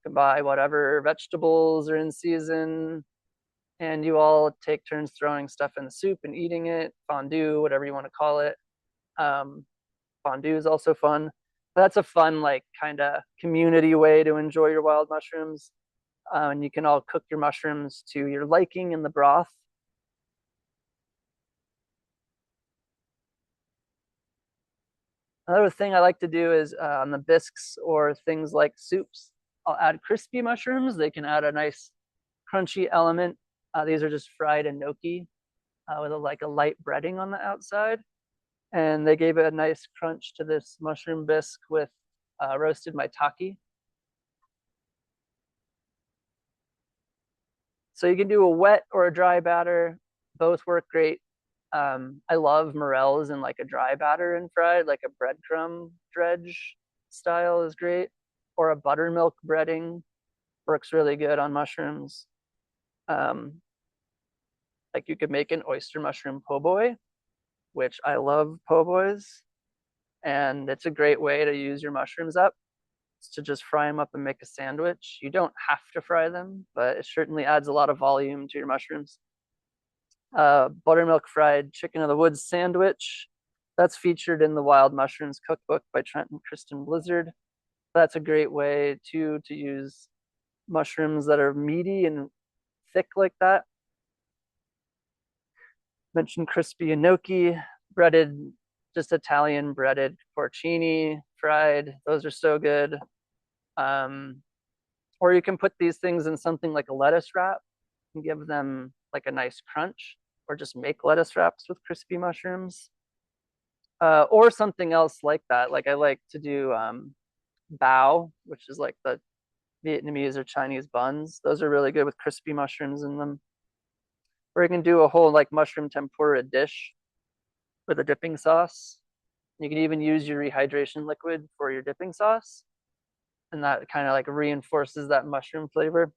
You can buy whatever vegetables are in season, and you all take turns throwing stuff in the soup and eating it. Fondue, whatever you want to call it. Fondue is also fun. That's a fun, like, kind of community way to enjoy your wild mushrooms. And you can all cook your mushrooms to your liking in the broth. Another thing I like to do is on the bisques or things like soups, I'll add crispy mushrooms. They can add a nice crunchy element. These are just fried enoki with like a light breading on the outside. And they gave it a nice crunch to this mushroom bisque with roasted maitake. So you can do a wet or a dry batter. Both work great. I love morels in like a dry batter and fried, like a breadcrumb dredge style is great. Or a buttermilk breading works really good on mushrooms. Um, like you could make an oyster mushroom po' boy, which I love po' boys. And it's a great way to use your mushrooms up. It's to just fry them up and make a sandwich. You don't have to fry them, but it certainly adds a lot of volume to your mushrooms. Buttermilk fried chicken of the woods sandwich. That's featured in the Wild Mushrooms cookbook by Trent and Kristen Blizzard. That's a great way to use mushrooms that are meaty and thick like that. Mentioned crispy gnocchi, breaded, just Italian breaded porcini, fried. Those are so good. Or you can put these things in something like a lettuce wrap and give them like a nice crunch, or just make lettuce wraps with crispy mushrooms. Or something else like that. Like I like to do bao, which is like the Vietnamese or Chinese buns. Those are really good with crispy mushrooms in them. Or you can do a whole like mushroom tempura dish with a dipping sauce. You can even use your rehydration liquid for your dipping sauce. And that kind of like reinforces that mushroom flavor.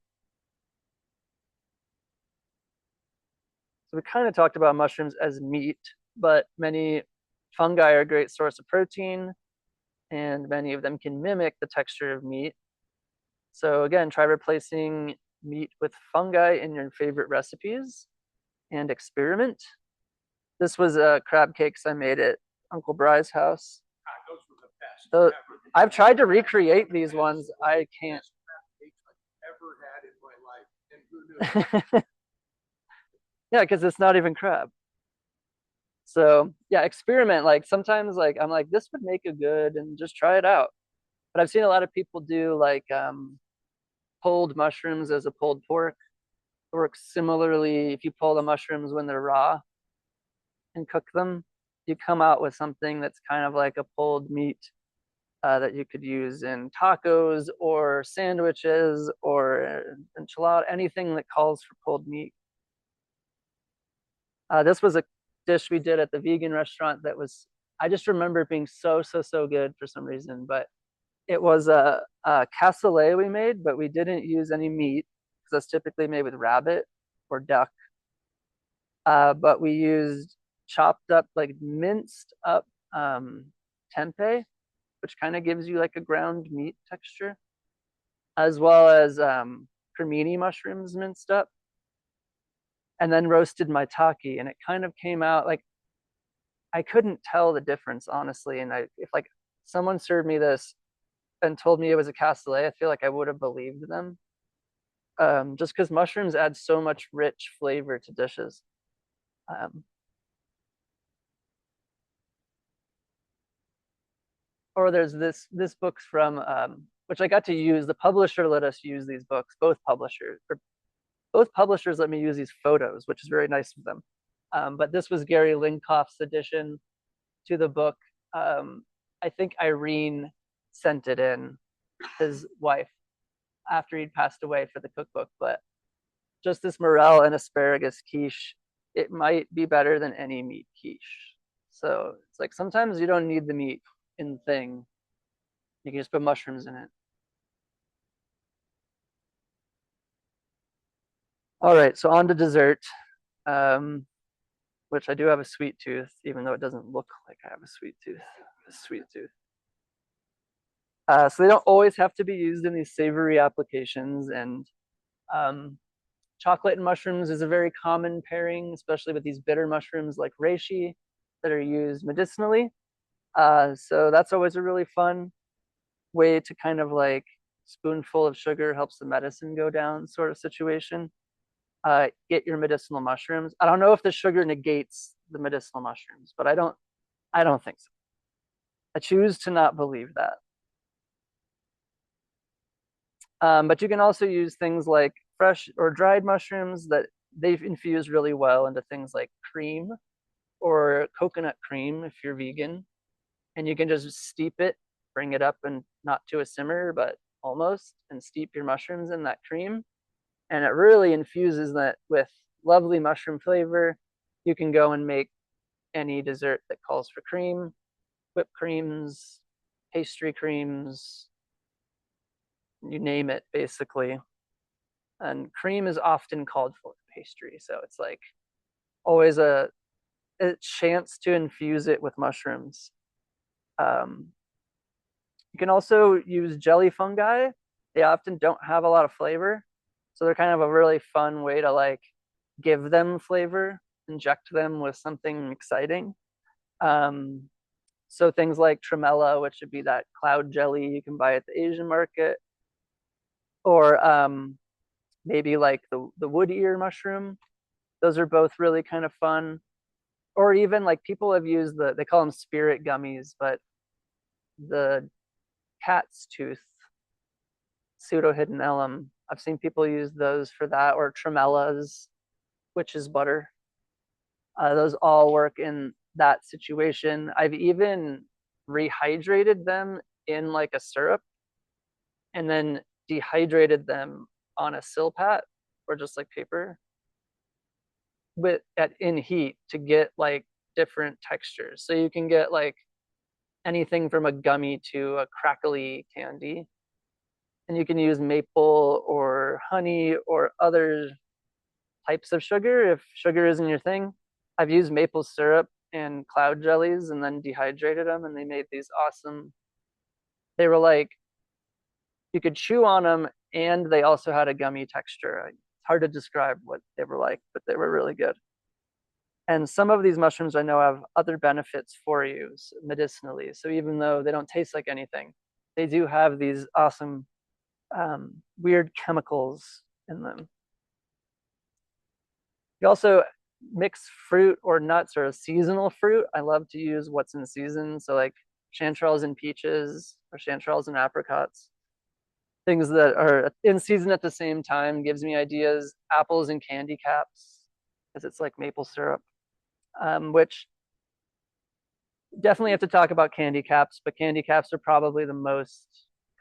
So we kind of talked about mushrooms as meat, but many fungi are a great source of protein, and many of them can mimic the texture of meat. So again, try replacing meat with fungi in your favorite recipes and experiment. This was crab cakes I made at Uncle Bry's house. Those were the best. So I've tried to recreate these ones. I can't. Ever had in my life, and who knew? Yeah, because it's not even crab. So yeah, experiment. Like sometimes, like I'm like this would make a good, and just try it out. But I've seen a lot of people do like pulled mushrooms as a pulled pork. It works similarly if you pull the mushrooms when they're raw and cook them. You come out with something that's kind of like a pulled meat that you could use in tacos or sandwiches or enchilada, anything that calls for pulled meat. This was a dish we did at the vegan restaurant that was, I just remember it being so good for some reason, but it was a cassoulet we made, but we didn't use any meat because that's typically made with rabbit or duck. But we used chopped up, like minced up tempeh, which kind of gives you like a ground meat texture, as well as cremini mushrooms minced up, and then roasted maitake. And it kind of came out like I couldn't tell the difference, honestly. And if like someone served me this and told me it was a cassoulet, I feel like I would have believed them. Just because mushrooms add so much rich flavor to dishes. Or there's this book's from which I got to use. The publisher let us use these books. Both publishers let me use these photos, which is very nice of them. But this was Gary Linkoff's addition to the book. I think Irene sent it in, his wife, after he'd passed away for the cookbook. But just this morel and asparagus quiche, it might be better than any meat quiche. So it's like sometimes you don't need the meat in the thing. You can just put mushrooms in it. All right, so on to dessert, which I do have a sweet tooth, even though it doesn't look like I have a sweet tooth. A sweet tooth. So they don't always have to be used in these savory applications, and chocolate and mushrooms is a very common pairing, especially with these bitter mushrooms like reishi that are used medicinally. So that's always a really fun way to kind of like spoonful of sugar helps the medicine go down sort of situation. Get your medicinal mushrooms. I don't know if the sugar negates the medicinal mushrooms, but I don't think so. I choose to not believe that. But you can also use things like fresh or dried mushrooms that they've infused really well into things like cream or coconut cream if you're vegan. And you can just steep it, bring it up and not to a simmer, but almost, and steep your mushrooms in that cream. And it really infuses that with lovely mushroom flavor. You can go and make any dessert that calls for cream, whipped creams, pastry creams, you name it, basically. And cream is often called for pastry, so it's like always a chance to infuse it with mushrooms. You can also use jelly fungi. They often don't have a lot of flavor, so they're kind of a really fun way to like give them flavor, inject them with something exciting. So things like tremella, which would be that cloud jelly you can buy at the Asian market, or maybe like the wood ear mushroom. Those are both really kind of fun. Or even like people have used they call them spirit gummies, but the cat's tooth, pseudohydranellum, I've seen people use those for that, or tremellas, witch's butter. Those all work in that situation. I've even rehydrated them in like a syrup and then dehydrated them on a silpat or just like paper in heat to get like different textures. So you can get like anything from a gummy to a crackly candy. And you can use maple or honey or other types of sugar if sugar isn't your thing. I've used maple syrup and cloud jellies and then dehydrated them, and they made these awesome. They were like, you could chew on them, and they also had a gummy texture. It's hard to describe what they were like, but they were really good. And some of these mushrooms I know have other benefits for you medicinally. So even though they don't taste like anything, they do have these awesome weird chemicals in them. You also mix fruit or nuts or a seasonal fruit. I love to use what's in season. So like chanterelles and peaches or chanterelles and apricots. Things that are in season at the same time gives me ideas. Apples and candy caps, because it's like maple syrup, which definitely have to talk about candy caps, but candy caps are probably the most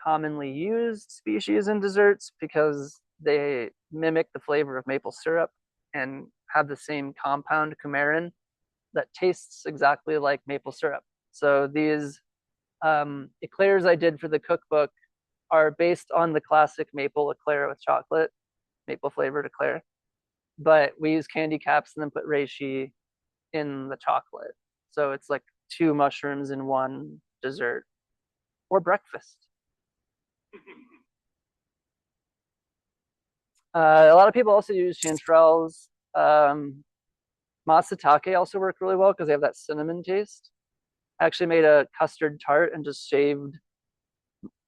commonly used species in desserts because they mimic the flavor of maple syrup and have the same compound, coumarin, that tastes exactly like maple syrup. So these eclairs I did for the cookbook are based on the classic maple eclair with chocolate, maple flavored eclair. But we use candy caps and then put reishi in the chocolate. So it's like 2 mushrooms in one dessert or breakfast. A lot of people also use chanterelles. Matsutake also work really well because they have that cinnamon taste. I actually made a custard tart and just shaved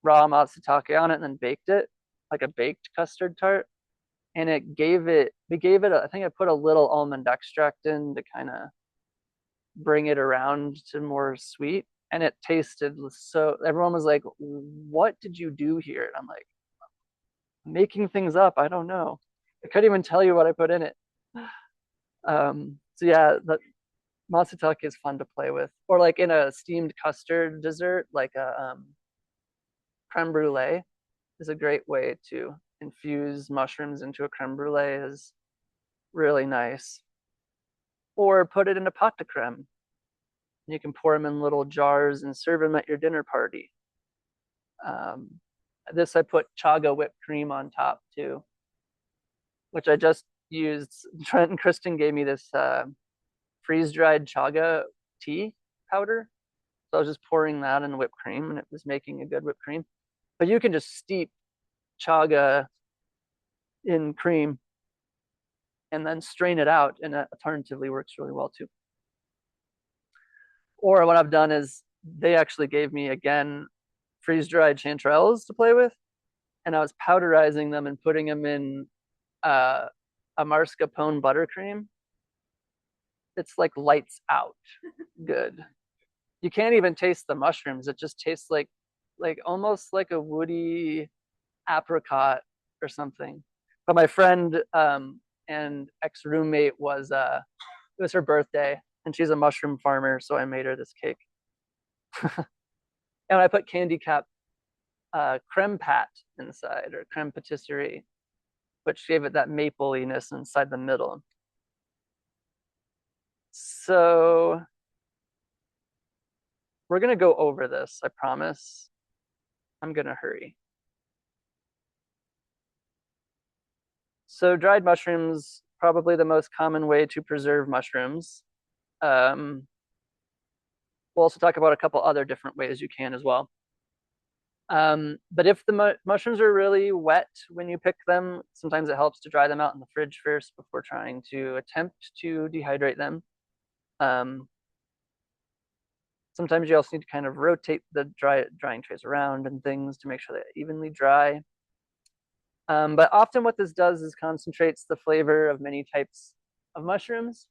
raw matsutake on it and then baked it like a baked custard tart. And we gave it, I think I put a little almond extract in to kind of bring it around to more sweet. And it tasted so, everyone was like, what did you do here? And I'm like, making things up. I don't know. I couldn't even tell you what I put in it. So yeah, the matsutake is fun to play with, or like in a steamed custard dessert, like a creme brulee is a great way to infuse mushrooms into a creme brulee. Is really nice. Or put it in a pot de creme. You can pour them in little jars and serve them at your dinner party. This I put chaga whipped cream on top too, which I just used. Trent and Kristen gave me this freeze-dried chaga tea powder. So I was just pouring that in whipped cream and it was making a good whipped cream. But you can just steep chaga in cream and then strain it out, and it alternatively works really well too. Or what I've done is they actually gave me, again, freeze-dried chanterelles to play with, and I was powderizing them and putting them in a mascarpone buttercream. It's like lights out good. you can't even taste the mushrooms. It just tastes like almost like a woody apricot or something. But my friend and ex-roommate was it was her birthday and she's a mushroom farmer, so I made her this cake. And I put candy cap creme pat inside, or creme patisserie, which gave it that mapliness inside the middle. So we're gonna go over this, I promise. I'm gonna hurry. So dried mushrooms, probably the most common way to preserve mushrooms. We'll also talk about a couple other different ways you can as well. But if the mushrooms are really wet when you pick them, sometimes it helps to dry them out in the fridge first before trying to attempt to dehydrate them. Sometimes you also need to kind of rotate the drying trays around and things to make sure they evenly dry. But often what this does is concentrates the flavor of many types of mushrooms.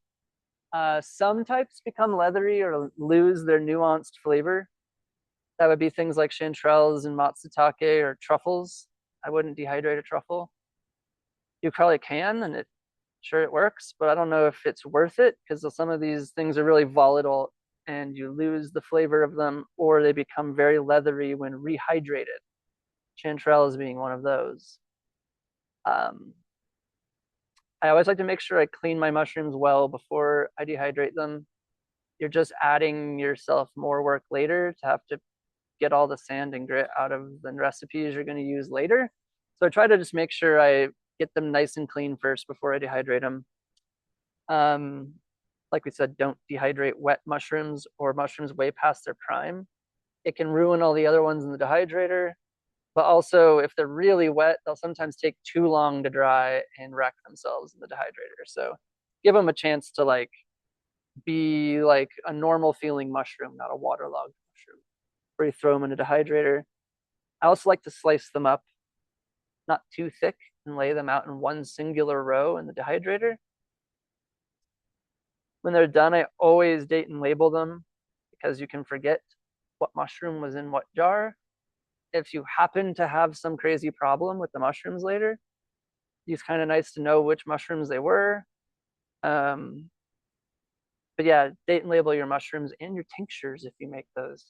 Some types become leathery or lose their nuanced flavor. That would be things like chanterelles and matsutake or truffles. I wouldn't dehydrate a truffle. You probably can, and sure it works, but I don't know if it's worth it because some of these things are really volatile and you lose the flavor of them, or they become very leathery when rehydrated. Chanterelles being one of those. I always like to make sure I clean my mushrooms well before I dehydrate them. You're just adding yourself more work later to have to get all the sand and grit out of the recipes you're going to use later. So I try to just make sure I get them nice and clean first before I dehydrate them. Like we said, don't dehydrate wet mushrooms or mushrooms way past their prime. It can ruin all the other ones in the dehydrator. But also, if they're really wet, they'll sometimes take too long to dry and wreck themselves in the dehydrator. So give them a chance to like be like a normal feeling mushroom, not a waterlogged mushroom, where you throw them in a dehydrator. I also like to slice them up, not too thick, and lay them out in one singular row in the dehydrator. When they're done, I always date and label them because you can forget what mushroom was in what jar. If you happen to have some crazy problem with the mushrooms later, it's kind of nice to know which mushrooms they were. But yeah, date and label your mushrooms and your tinctures if you make those.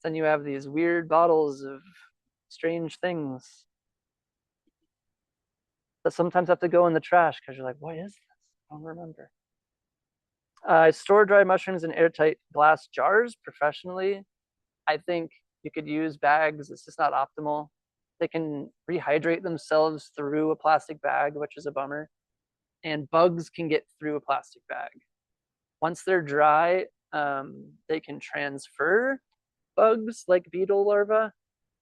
Then you have these weird bottles of strange things that sometimes have to go in the trash because you're like, what is this? I don't remember. I store dry mushrooms in airtight glass jars professionally. I think you could use bags. It's just not optimal. They can rehydrate themselves through a plastic bag, which is a bummer. And bugs can get through a plastic bag. Once they're dry, they can transfer bugs like beetle larvae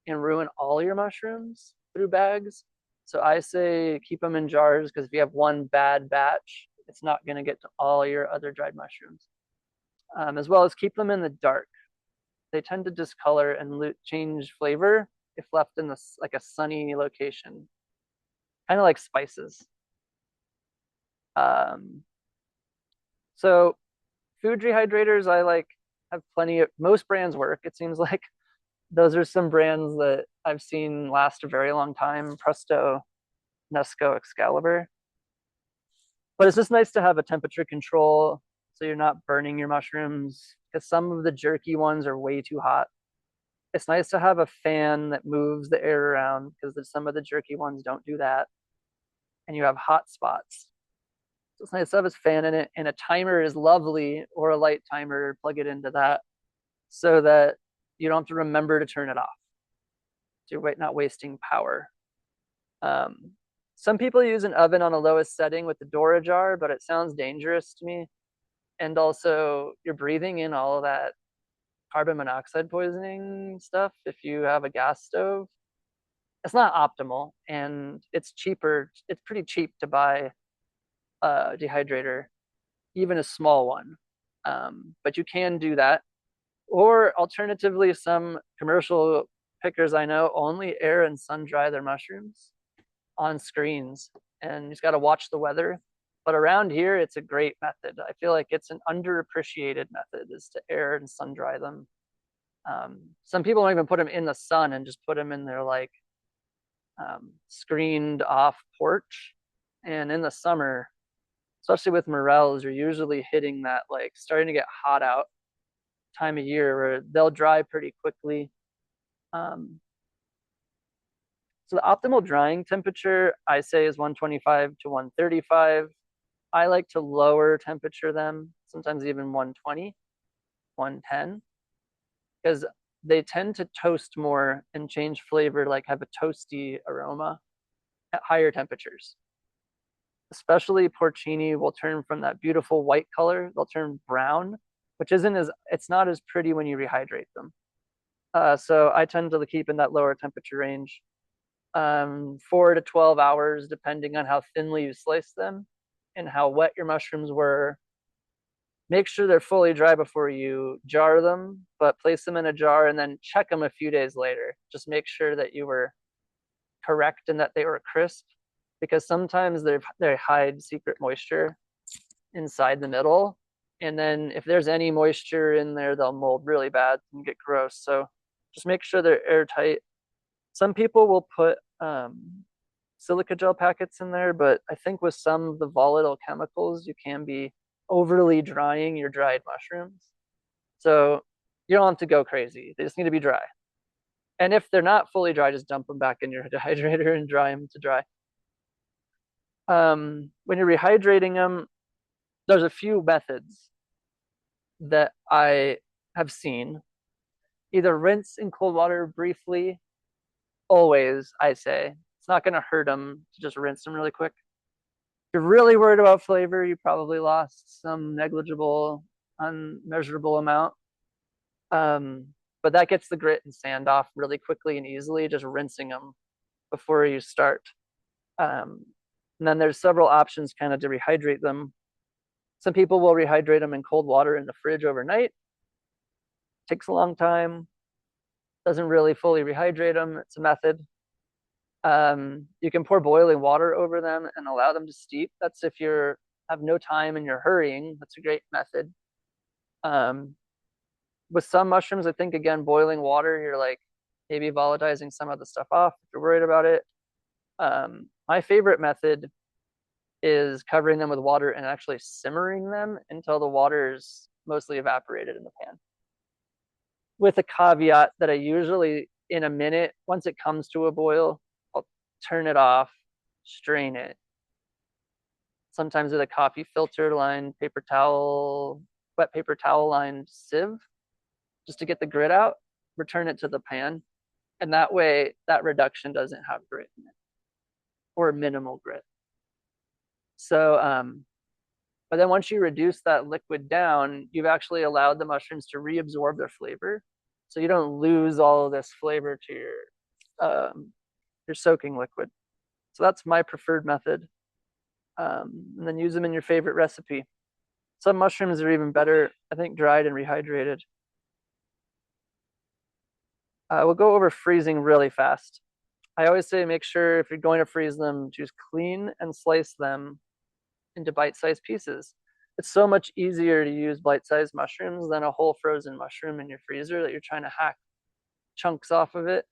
and ruin all your mushrooms through bags. So I say keep them in jars because if you have one bad batch, it's not going to get to all your other dried mushrooms. As well as keep them in the dark. They tend to discolor and change flavor if left in this like a sunny location, kind of like spices. So food rehydrators, I like have plenty of, most brands work. It seems like those are some brands that I've seen last a very long time. Presto, Nesco, Excalibur. But it's just nice to have a temperature control so you're not burning your mushrooms because some of the jerky ones are way too hot. It's nice to have a fan that moves the air around because some of the jerky ones don't do that. And you have hot spots. So it's nice to have a fan in it, and a timer is lovely, or a light timer, plug it into that so that you don't have to remember to turn it off. So you're not wasting power. Some people use an oven on the lowest setting with the door ajar, but it sounds dangerous to me. And also, you're breathing in all of that carbon monoxide poisoning stuff if you have a gas stove. It's not optimal, and it's cheaper. It's pretty cheap to buy a dehydrator, even a small one. But you can do that. Or alternatively, some commercial pickers I know only air and sun dry their mushrooms on screens, and you just got to watch the weather. But around here, it's a great method. I feel like it's an underappreciated method is to air and sun dry them. Some people don't even put them in the sun and just put them in their like screened off porch. And in the summer, especially with morels, you're usually hitting that like starting to get hot out time of year where they'll dry pretty quickly. So the optimal drying temperature, I say, is 125 to 135. I like to lower temperature them, sometimes even 120, 110, because they tend to toast more and change flavor, like have a toasty aroma at higher temperatures. Especially porcini will turn from that beautiful white color, they'll turn brown, which it's not as pretty when you rehydrate them. So I tend to keep in that lower temperature range. 4 to 12 hours, depending on how thinly you slice them and how wet your mushrooms were. Make sure they're fully dry before you jar them, but place them in a jar and then check them a few days later. Just make sure that you were correct and that they were crisp, because sometimes they hide secret moisture inside the middle. And then if there's any moisture in there, they'll mold really bad and get gross. So just make sure they're airtight. Some people will put silica gel packets in there, but I think with some of the volatile chemicals, you can be overly drying your dried mushrooms. So you don't have to go crazy. They just need to be dry. And if they're not fully dry, just dump them back in your dehydrator and dry them to dry. When you're rehydrating them, there's a few methods that I have seen. Either rinse in cold water briefly. Always, I say. It's not going to hurt them to just rinse them really quick. If you're really worried about flavor, you probably lost some negligible, unmeasurable amount. But that gets the grit and sand off really quickly and easily, just rinsing them before you start. And then there's several options kind of to rehydrate them. Some people will rehydrate them in cold water in the fridge overnight. Takes a long time. Doesn't really fully rehydrate them. It's a method. You can pour boiling water over them and allow them to steep. That's if you have no time and you're hurrying. That's a great method. With some mushrooms, I think, again, boiling water, you're like maybe volatilizing some of the stuff off if you're worried about it. My favorite method is covering them with water and actually simmering them until the water is mostly evaporated in the pan. With a caveat that I usually, in a minute, once it comes to a boil, I'll turn it off, strain it. Sometimes with a coffee filter lined paper towel, wet paper towel lined sieve, just to get the grit out, return it to the pan. And that way, that reduction doesn't have grit in it, or minimal grit. So, but then once you reduce that liquid down, you've actually allowed the mushrooms to reabsorb their flavor. So you don't lose all of this flavor to your soaking liquid. So that's my preferred method. And then use them in your favorite recipe. Some mushrooms are even better, I think, dried and rehydrated. We'll go over freezing really fast. I always say make sure if you're going to freeze them, just clean and slice them into bite-sized pieces. It's so much easier to use bite-sized mushrooms than a whole frozen mushroom in your freezer that you're trying to hack chunks off of it.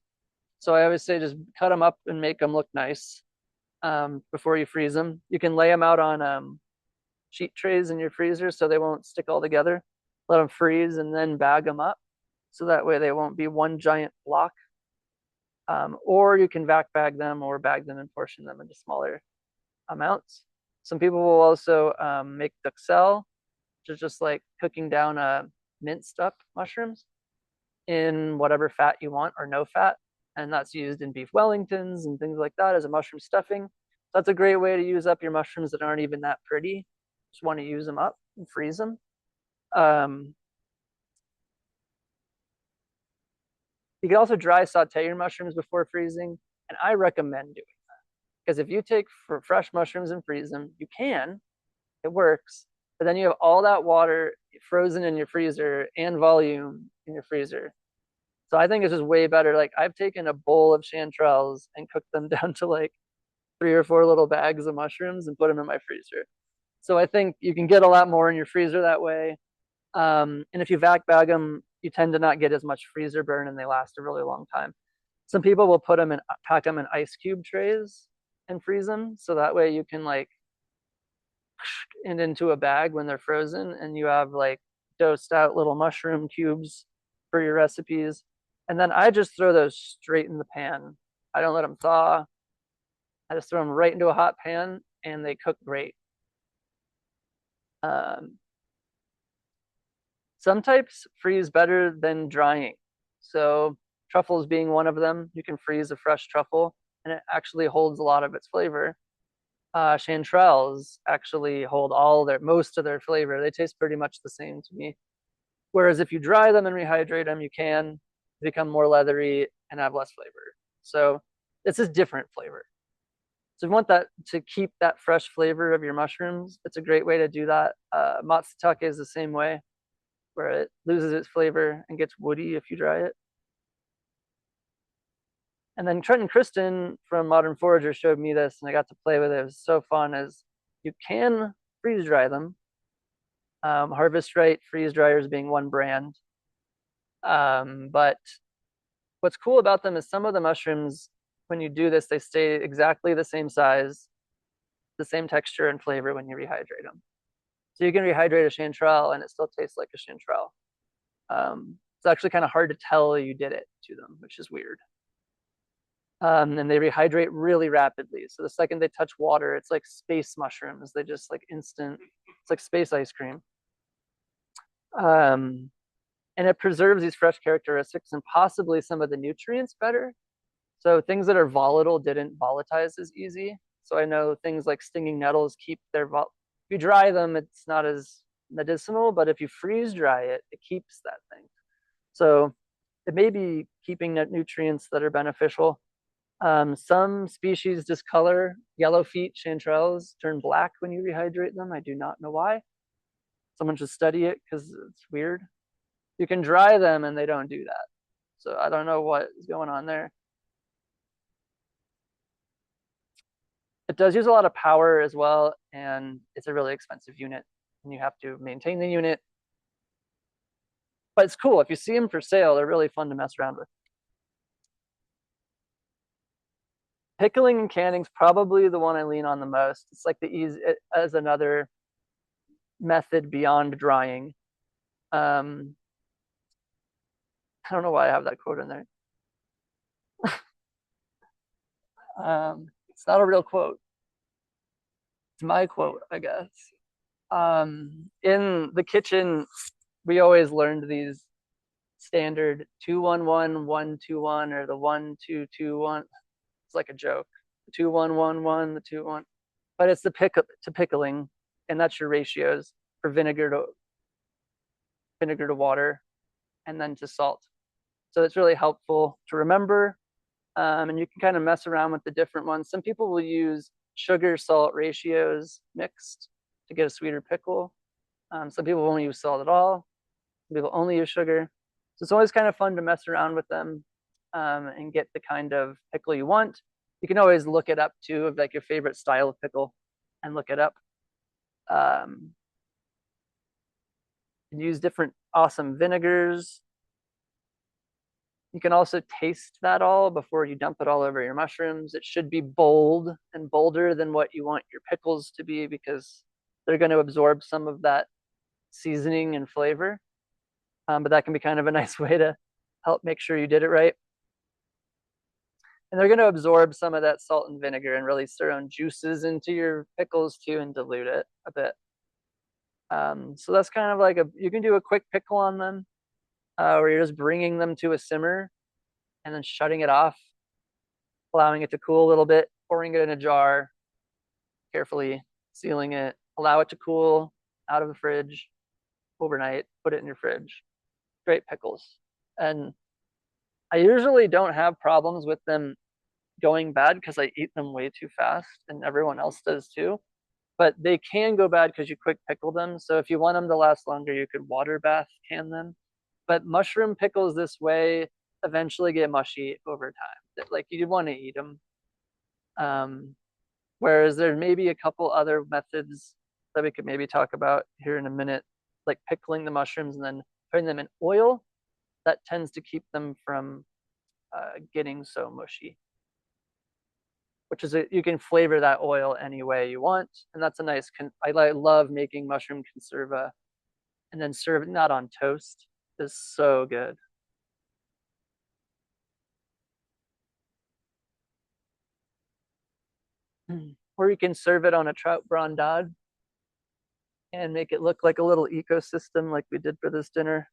So I always say just cut them up and make them look nice before you freeze them. You can lay them out on sheet trays in your freezer so they won't stick all together. Let them freeze and then bag them up so that way they won't be one giant block. Or you can vac bag them or bag them and portion them into smaller amounts. Some people will also make duxelle, which is just like cooking down minced up mushrooms in whatever fat you want or no fat. And that's used in beef Wellingtons and things like that as a mushroom stuffing. That's a great way to use up your mushrooms that aren't even that pretty. Just want to use them up and freeze them. You can also dry saute your mushrooms before freezing, and I recommend doing that. Because if you take fresh mushrooms and freeze them, you can, it works, but then you have all that water frozen in your freezer and volume in your freezer. So I think it's just way better. Like I've taken a bowl of chanterelles and cooked them down to like 3 or 4 little bags of mushrooms and put them in my freezer. So I think you can get a lot more in your freezer that way. And if you vac bag them, you tend to not get as much freezer burn and they last a really long time. Some people will pack them in ice cube trays and freeze them. So that way you can like into a bag when they're frozen and you have like dosed out little mushroom cubes for your recipes. And then I just throw those straight in the pan. I don't let them thaw. I just throw them right into a hot pan and they cook great. Some types freeze better than drying. So truffles being one of them, you can freeze a fresh truffle and it actually holds a lot of its flavor. Chanterelles actually hold most of their flavor. They taste pretty much the same to me. Whereas if you dry them and rehydrate them, you can become more leathery and have less flavor. So this is different flavor. So if you want that to keep that fresh flavor of your mushrooms, it's a great way to do that. Matsutake is the same way, where it loses its flavor and gets woody if you dry it. And then Trent and Kristen from Modern Forager showed me this, and I got to play with it. It was so fun. As you can freeze dry them. Harvest Right freeze dryers being one brand. But what's cool about them is some of the mushrooms, when you do this, they stay exactly the same size, the same texture and flavor when you rehydrate them. So you can rehydrate a chanterelle and it still tastes like a chanterelle. It's actually kind of hard to tell you did it to them, which is weird. And they rehydrate really rapidly. So the second they touch water, it's like space mushrooms. They just like instant, it's like space ice cream. And it preserves these fresh characteristics and possibly some of the nutrients better. So things that are volatile didn't volatilize as easy. So I know things like stinging nettles keep their, if you dry them, it's not as medicinal, but if you freeze dry it, it keeps that thing. So it may be keeping nutrients that are beneficial. Some species discolor. Yellow feet chanterelles turn black when you rehydrate them. I do not know why. Someone should study it because it's weird. You can dry them and they don't do that. So I don't know what is going on there. It does use a lot of power as well, and it's a really expensive unit, and you have to maintain the unit. But it's cool. If you see them for sale, they're really fun to mess around with. Pickling and canning is probably the one I lean on the most. It's like the easy as another method beyond drying. I don't know why I have that quote in there. It's not a real quote. It's my quote, I guess. In the kitchen, we always learned these standard 2-1-1-1-2-1 or the 1-2-2-1. It's like a joke. The 2-1-1-1, the 2-1. But it's the pickling, and that's your ratios for vinegar to water, and then to salt. So it's really helpful to remember. And you can kind of mess around with the different ones. Some people will use sugar salt ratios mixed to get a sweeter pickle. Some people won't use salt at all. Some people only use sugar. So it's always kind of fun to mess around with them and get the kind of pickle you want. You can always look it up too, of like your favorite style of pickle, and look it up. And use different awesome vinegars. You can also taste that all before you dump it all over your mushrooms. It should be bold and bolder than what you want your pickles to be, because they're going to absorb some of that seasoning and flavor. But that can be kind of a nice way to help make sure you did it right. And they're going to absorb some of that salt and vinegar and release their own juices into your pickles too, and dilute it a bit. So that's kind of like you can do a quick pickle on them, where you're just bringing them to a simmer and then shutting it off, allowing it to cool a little bit, pouring it in a jar, carefully sealing it, allow it to cool out of the fridge overnight, put it in your fridge. Great pickles. And I usually don't have problems with them going bad because I eat them way too fast, and everyone else does too. But they can go bad because you quick pickle them. So if you want them to last longer, you could water bath can them. But mushroom pickles this way eventually get mushy over time. Like, you want to eat them. Whereas there may be a couple other methods that we could maybe talk about here in a minute, like pickling the mushrooms and then putting them in oil. That tends to keep them from getting so mushy. Which is you can flavor that oil any way you want, and that's a nice. I love making mushroom conserva, and then serving that on toast is so good. Or you can serve it on a trout brandade and make it look like a little ecosystem like we did for this dinner.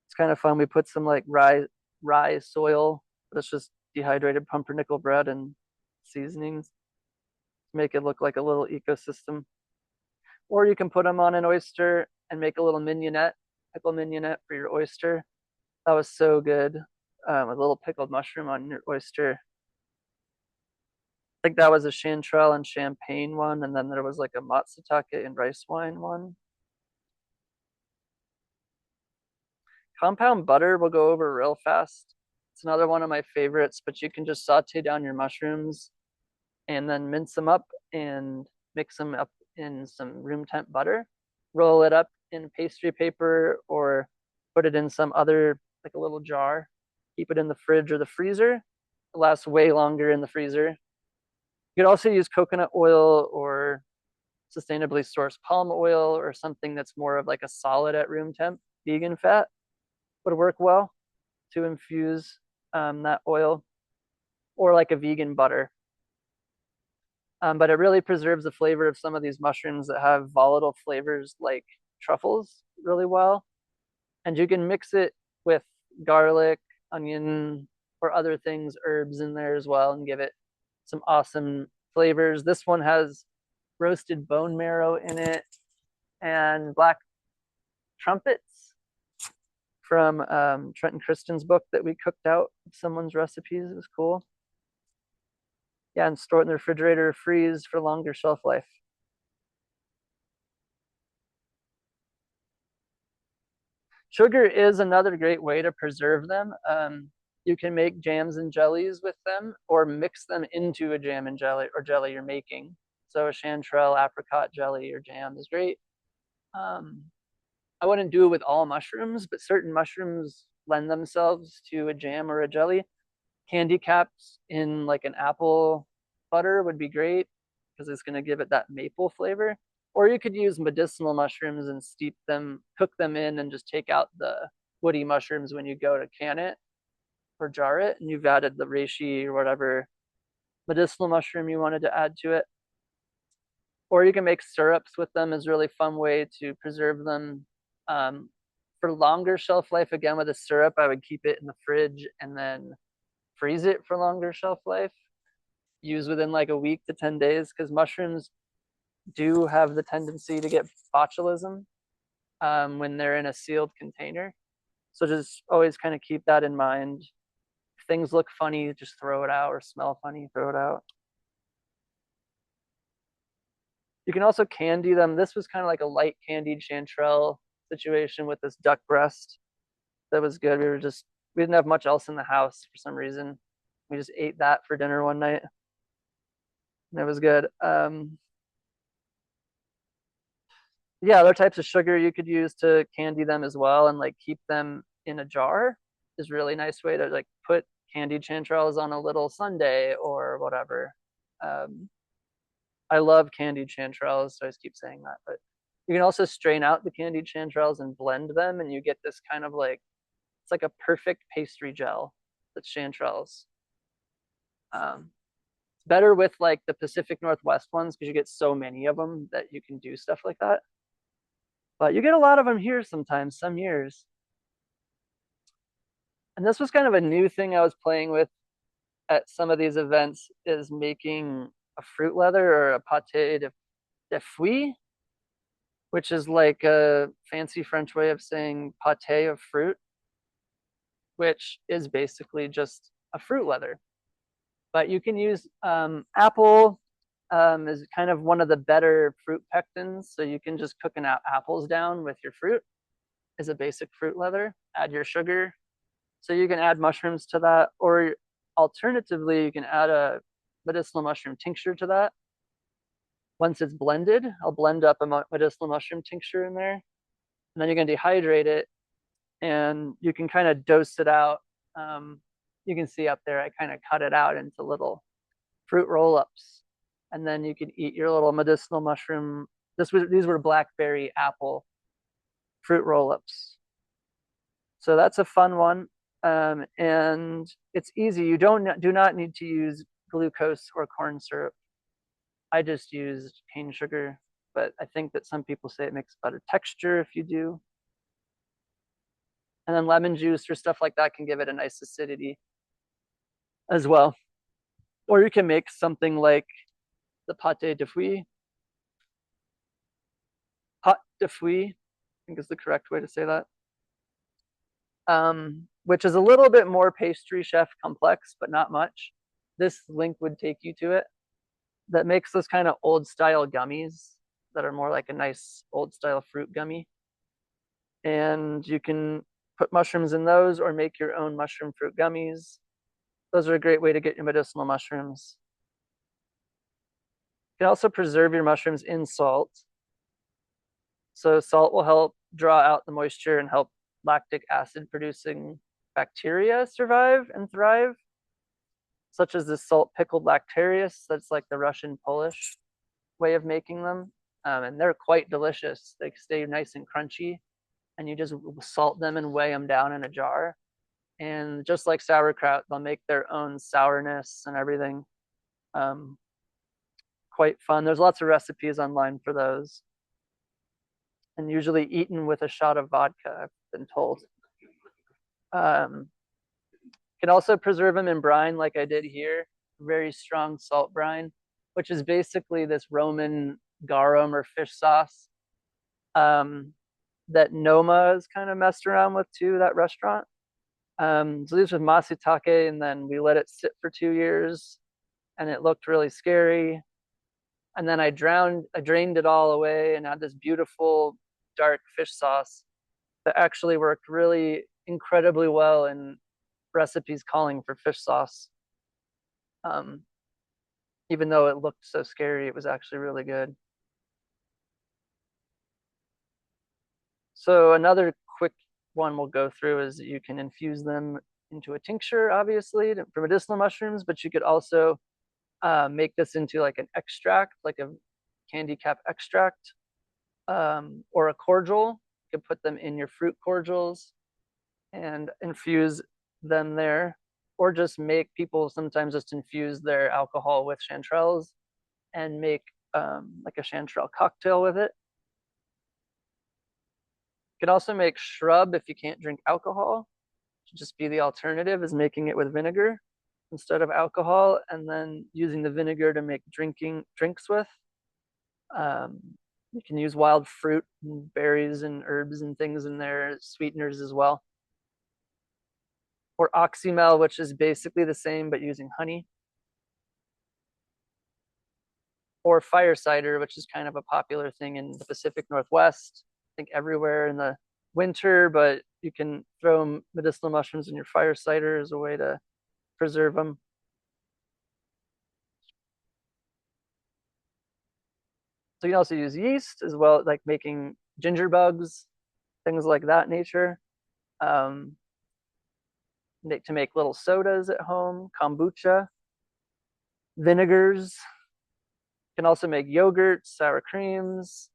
It's kind of fun. We put some like rye soil, but it's just dehydrated pumpernickel bread and seasonings to make it look like a little ecosystem. Or you can put them on an oyster and make a little mignonette, pickle mignonette for your oyster. That was so good. A little pickled mushroom on your oyster. I think that was a chanterelle and champagne one, and then there was like a matsutake and rice wine one. Compound butter we'll go over real fast. It's another one of my favorites, but you can just saute down your mushrooms and then mince them up and mix them up in some room temp butter. Roll it up in pastry paper or put it in some other, like a little jar. Keep it in the fridge or the freezer. It lasts way longer in the freezer. You could also use coconut oil or sustainably sourced palm oil or something that's more of like a solid at room temp. Vegan fat would work well to infuse that oil, or like a vegan butter. But it really preserves the flavor of some of these mushrooms that have volatile flavors like truffles really well. And you can mix it with garlic, onion, or other things, herbs in there as well, and give it some awesome flavors. This one has roasted bone marrow in it and black trumpets from Trenton Christian's book that we cooked out someone's recipes. It was cool. Yeah, and store it in the refrigerator or freeze for longer shelf life. Sugar is another great way to preserve them. You can make jams and jellies with them or mix them into a jam and jelly or jelly you're making. So a chanterelle apricot jelly or jam is great. I wouldn't do it with all mushrooms, but certain mushrooms lend themselves to a jam or a jelly. Candy caps in like an apple butter would be great because it's going to give it that maple flavor. Or you could use medicinal mushrooms and steep them, cook them in, and just take out the woody mushrooms when you go to can it or jar it, and you've added the reishi or whatever medicinal mushroom you wanted to add to it. Or you can make syrups with them, is a really fun way to preserve them. For longer shelf life, again with a syrup, I would keep it in the fridge and then freeze it for longer shelf life. Use within like a week to 10 days because mushrooms do have the tendency to get botulism when they're in a sealed container. So just always kind of keep that in mind. If things look funny, just throw it out, or smell funny, throw it out. You can also candy them. This was kind of like a light candied chanterelle situation with this duck breast. That was good. We didn't have much else in the house for some reason. We just ate that for dinner one night. And it was good. Yeah, other types of sugar you could use to candy them as well and like keep them in a jar is a really nice way to like put candied chanterelles on a little sundae or whatever. I love candied chanterelles, so I just keep saying that. But you can also strain out the candied chanterelles and blend them, and you get this kind of like, it's like a perfect pastry gel that's chanterelles. It's better with like the Pacific Northwest ones because you get so many of them that you can do stuff like that. But you get a lot of them here sometimes, some years. And this was kind of a new thing I was playing with at some of these events, is making a fruit leather or a pâté de fruits, which is like a fancy French way of saying pâté of fruit, which is basically just a fruit leather. But you can use apple is kind of one of the better fruit pectins. So you can just cook apples down with your fruit as a basic fruit leather, add your sugar. So you can add mushrooms to that, or alternatively, you can add a medicinal mushroom tincture to that. once it's blended, I'll blend up a medicinal mushroom tincture in there. And then you're going to dehydrate it, and you can kind of dose it out. You can see up there, I kind of cut it out into little fruit roll-ups. And then you can eat your little medicinal mushroom. These were blackberry apple fruit roll-ups. So that's a fun one. And it's easy. You do not need to use glucose or corn syrup. I just used cane sugar, but I think that some people say it makes better texture if you do. And then lemon juice or stuff like that can give it a nice acidity as well. Or you can make something like the pâte de fruits. Pâte de fruits, I think is the correct way to say that. Which is a little bit more pastry chef complex, but not much. This link would take you to it. That makes those kind of old style gummies that are more like a nice old style fruit gummy. And you can put mushrooms in those or make your own mushroom fruit gummies. Those are a great way to get your medicinal mushrooms. You can also preserve your mushrooms in salt. So salt will help draw out the moisture and help lactic acid producing bacteria survive and thrive, such as the salt pickled lactarius. That's like the Russian Polish way of making them. And they're quite delicious. They stay nice and crunchy, and you just salt them and weigh them down in a jar. And just like sauerkraut, they'll make their own sourness and everything. Quite fun. There's lots of recipes online for those. And usually eaten with a shot of vodka, I've been told. Can also preserve them in brine like I did here. Very strong salt brine, which is basically this Roman garum or fish sauce that Noma has kind of messed around with too, that restaurant. So these with masitake, and then we let it sit for 2 years, and it looked really scary. And then I drained it all away and had this beautiful dark fish sauce that actually worked really incredibly well in recipes calling for fish sauce. Even though it looked so scary, it was actually really good. So another quick one we'll go through is that you can infuse them into a tincture, obviously, for medicinal mushrooms, but you could also make this into like an extract, like a candy cap extract, or a cordial. You could put them in your fruit cordials and infuse them there, or just make people sometimes just infuse their alcohol with chanterelles and make like a chanterelle cocktail with it. You could also make shrub if you can't drink alcohol. It should just be the alternative, is making it with vinegar instead of alcohol, and then using the vinegar to make drinks with. You can use wild fruit and berries and herbs and things in there, sweeteners as well. Or oxymel, which is basically the same but using honey. Or fire cider, which is kind of a popular thing in the Pacific Northwest. I think everywhere in the winter, but you can throw medicinal mushrooms in your fire cider as a way to preserve them. So you can also use yeast as well, like making ginger bugs, things like that nature. To make little sodas at home, kombucha, vinegars. You can also make yogurt, sour creams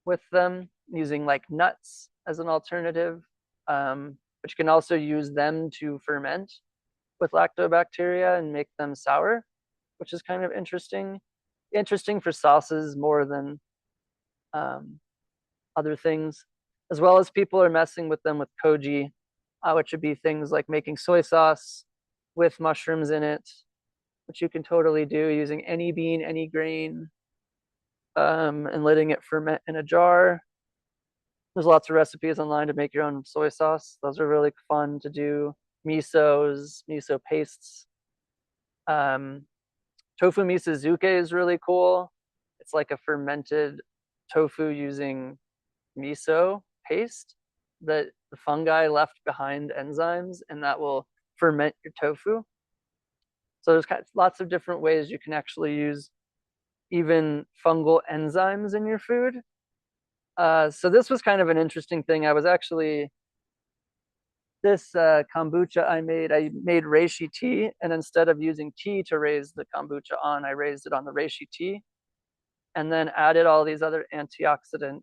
with them, using like nuts as an alternative. But you can also use them to ferment with lactobacteria and make them sour, which is kind of interesting. Interesting for sauces more than other things, as well as people are messing with them with koji, which would be things like making soy sauce with mushrooms in it, which you can totally do using any bean, any grain, and letting it ferment in a jar. There's lots of recipes online to make your own soy sauce. Those are really fun to do. Miso pastes. Tofu misozuke is really cool. It's like a fermented tofu using miso paste that the fungi left behind enzymes, and that will ferment your tofu. So there's lots of different ways you can actually use even fungal enzymes in your food. So this was kind of an interesting thing. I was actually, this kombucha I made reishi tea, and instead of using tea to raise the kombucha on, I raised it on the reishi tea, and then added all these other antioxidant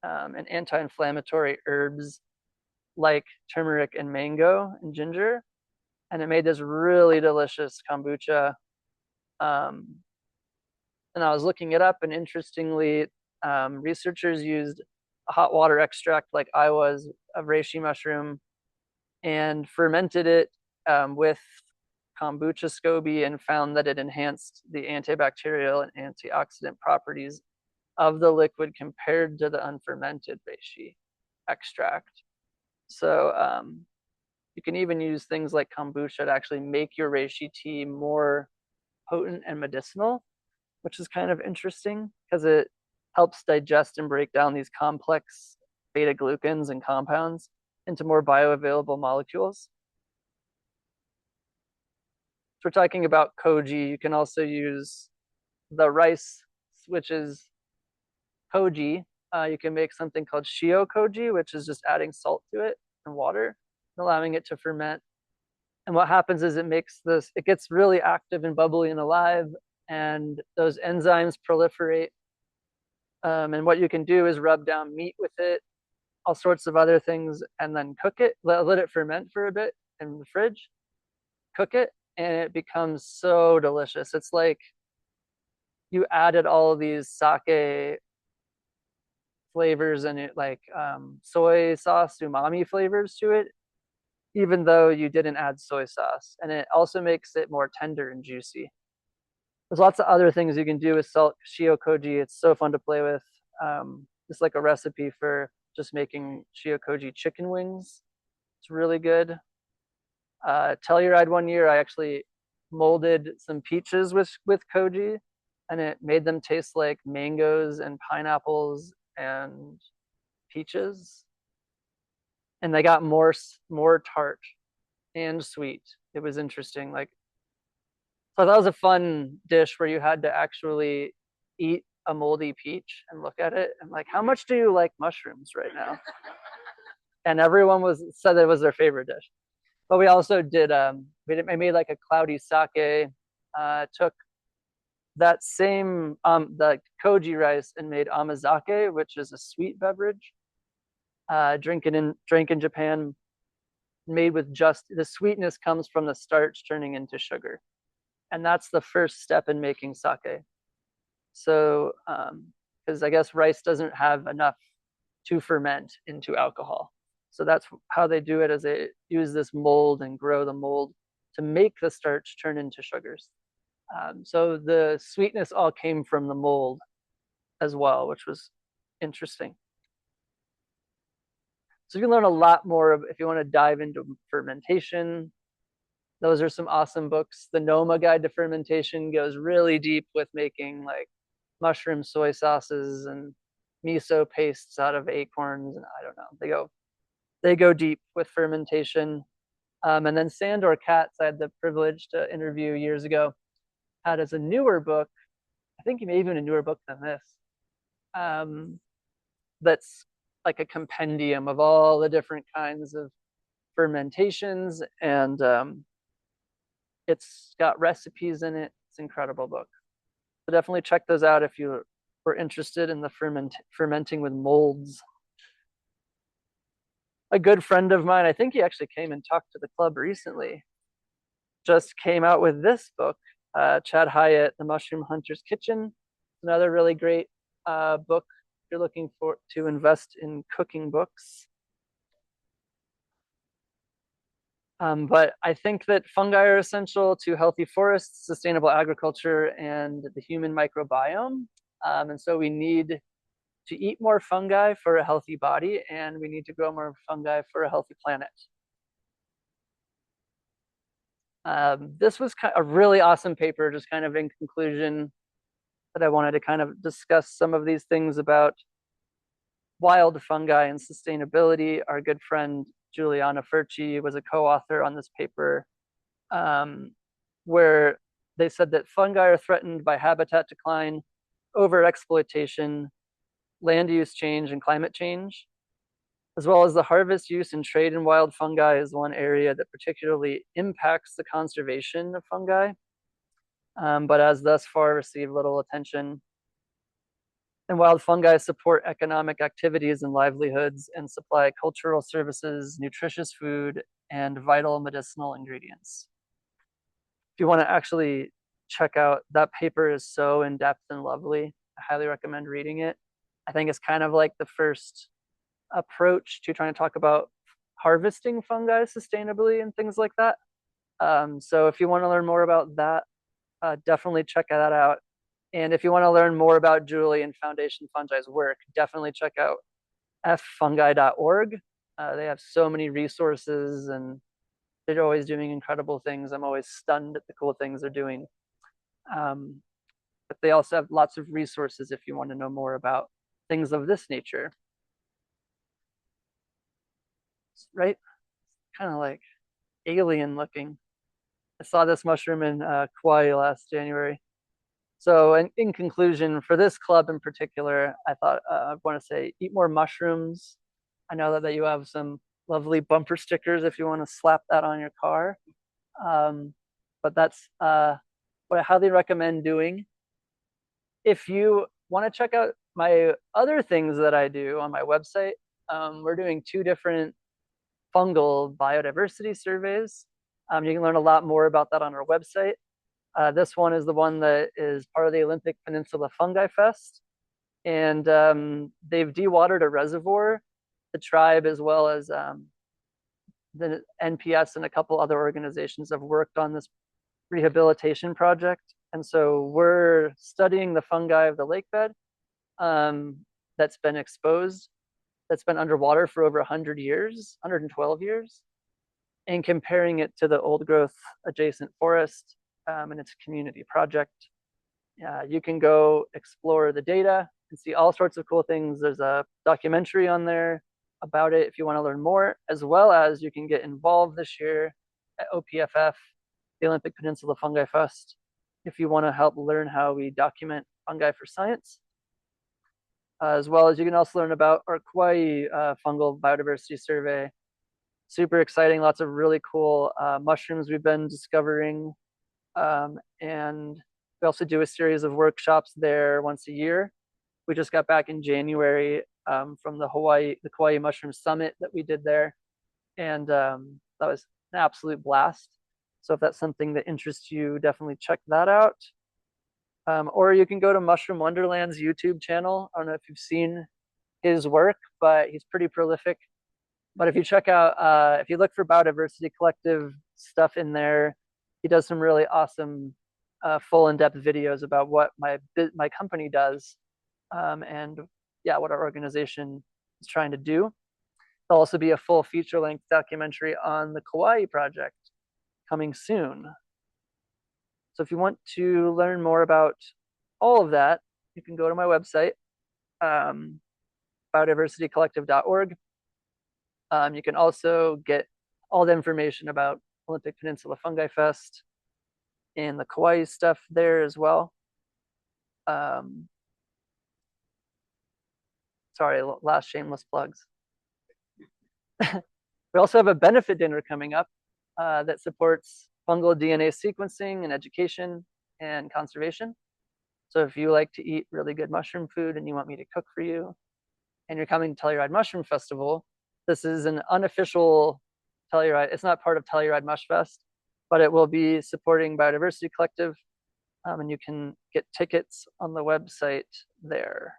and anti-inflammatory herbs like turmeric and mango and ginger, and it made this really delicious kombucha. And I was looking it up, and interestingly, researchers used a hot water extract like I was of reishi mushroom and fermented it with kombucha SCOBY and found that it enhanced the antibacterial and antioxidant properties of the liquid compared to the unfermented reishi extract. So you can even use things like kombucha to actually make your reishi tea more potent and medicinal, which is kind of interesting because it helps digest and break down these complex beta glucans and compounds into more bioavailable molecules. So we're talking about koji. You can also use the rice, which is koji. You can make something called shio koji, which is just adding salt to it and water, and allowing it to ferment. And what happens is it makes this, it gets really active and bubbly and alive, and those enzymes proliferate. And what you can do is rub down meat with it, all sorts of other things, and then cook it, let it ferment for a bit in the fridge, cook it, and it becomes so delicious. It's like you added all of these sake flavors and it, like soy sauce, umami flavors to it, even though you didn't add soy sauce. And it also makes it more tender and juicy. There's lots of other things you can do with salt shio koji. It's so fun to play with. It's like a recipe for just making shio koji chicken wings. It's really good. Telluride one year, I actually molded some peaches with koji, and it made them taste like mangoes and pineapples and peaches. And they got more tart and sweet. It was interesting. Like, so that was a fun dish where you had to actually eat a moldy peach and look at it and like, how much do you like mushrooms right now? And everyone said it was their favorite dish. But we also did I made like a cloudy sake. Took that same the koji rice and made amazake, which is a sweet beverage. Drank in Japan, made with just the sweetness comes from the starch turning into sugar, and that's the first step in making sake. So because I guess rice doesn't have enough to ferment into alcohol, so that's how they do it, is they use this mold and grow the mold to make the starch turn into sugars. So the sweetness all came from the mold as well, which was interesting. So you can learn a lot more if you want to dive into fermentation. Those are some awesome books. The Noma Guide to Fermentation goes really deep with making like mushroom soy sauces and miso pastes out of acorns, and I don't know. They go deep with fermentation. And then Sandor Katz, I had the privilege to interview years ago, had as a newer book, I think maybe even a newer book than this, that's like a compendium of all the different kinds of fermentations, and it's got recipes in it. It's an incredible book. So definitely check those out if you were interested in the fermenting with molds. A good friend of mine, I think he actually came and talked to the club recently, just came out with this book, Chad Hyatt, The Mushroom Hunter's Kitchen. Another really great book if you're looking to invest in cooking books. But I think that fungi are essential to healthy forests, sustainable agriculture, and the human microbiome. And so we need to eat more fungi for a healthy body, and we need to grow more fungi for a healthy planet. This was a really awesome paper, just kind of in conclusion, that I wanted to kind of discuss some of these things about wild fungi and sustainability. Our good friend Juliana Furci was a co-author on this paper, where they said that fungi are threatened by habitat decline, overexploitation, land use change, and climate change, as well as the harvest, use, and trade in wild fungi is one area that particularly impacts the conservation of fungi, but has thus far received little attention. And wild fungi support economic activities and livelihoods and supply cultural services, nutritious food, and vital medicinal ingredients. If you want to actually check out, that paper is so in-depth and lovely. I highly recommend reading it. I think it's kind of like the first approach to trying to talk about harvesting fungi sustainably and things like that. So if you want to learn more about that, definitely check that out. And if you want to learn more about Julie and Foundation Fungi's work, definitely check out ffungi.org. They have so many resources and they're always doing incredible things. I'm always stunned at the cool things they're doing. But they also have lots of resources if you want to know more about things of this nature. Right? Kind of like alien looking. I saw this mushroom in Kauai last January. So in conclusion, for this club in particular, I thought I want to say eat more mushrooms. I know that you have some lovely bumper stickers if you want to slap that on your car. But that's what I highly recommend doing. If you want to check out my other things that I do on my website, we're doing 2 different fungal biodiversity surveys. You can learn a lot more about that on our website. This one is the one that is part of the Olympic Peninsula Fungi Fest. And they've dewatered a reservoir. The tribe, as well as the NPS and a couple other organizations, have worked on this rehabilitation project. And so we're studying the fungi of the lake bed that's been exposed, that's been underwater for over 100 years, 112 years, and comparing it to the old growth adjacent forest and its community project. You can go explore the data and see all sorts of cool things. There's a documentary on there about it if you want to learn more, as well as you can get involved this year at OPFF, the Olympic Peninsula Fungi Fest, if you want to help learn how we document fungi for science. As well as you can also learn about our Kauai fungal biodiversity survey. Super exciting, lots of really cool mushrooms we've been discovering. And we also do a series of workshops there once a year. We just got back in January from the Kauai Mushroom Summit that we did there. And that was an absolute blast. So if that's something that interests you, definitely check that out. Or you can go to Mushroom Wonderland's YouTube channel. I don't know if you've seen his work, but he's pretty prolific. But if you check out, if you look for Biodiversity Collective stuff in there, he does some really awesome full in-depth videos about what my company does and yeah, what our organization is trying to do. There'll also be a full feature-length documentary on the Kauai project coming soon. So if you want to learn more about all of that, you can go to my website, biodiversitycollective.org. You can also get all the information about Olympic Peninsula Fungi Fest and the Kauai stuff there as well. Sorry, last shameless plugs. We also have a benefit dinner coming up that supports fungal DNA sequencing and education and conservation. So if you like to eat really good mushroom food and you want me to cook for you, and you're coming to Telluride Mushroom Festival, this is an unofficial Telluride. It's not part of Telluride Mush Fest, but it will be supporting Biodiversity Collective, and you can get tickets on the website there.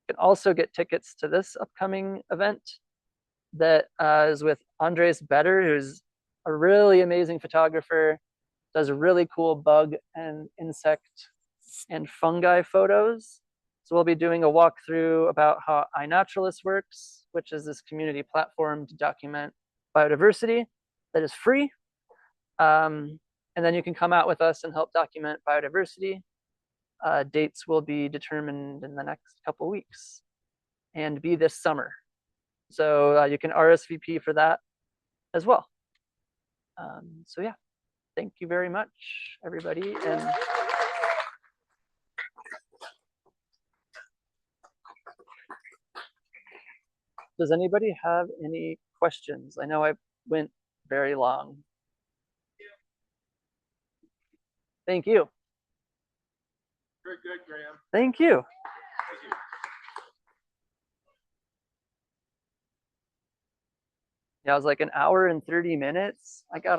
You can also get tickets to this upcoming event that is with Andres Better, who's a really amazing photographer, does really cool bug and insect and fungi photos. So we'll be doing a walkthrough about how iNaturalist works, which is this community platform to document biodiversity that is free. And then you can come out with us and help document biodiversity. Dates will be determined in the next couple weeks and be this summer. So you can RSVP for that as well. So yeah, thank you very much, everybody. And does anybody have any questions? I know I went very long. Thank you. Very good, Graham. Thank you. Thank you. Yeah, it was like an hour and 30 minutes. I got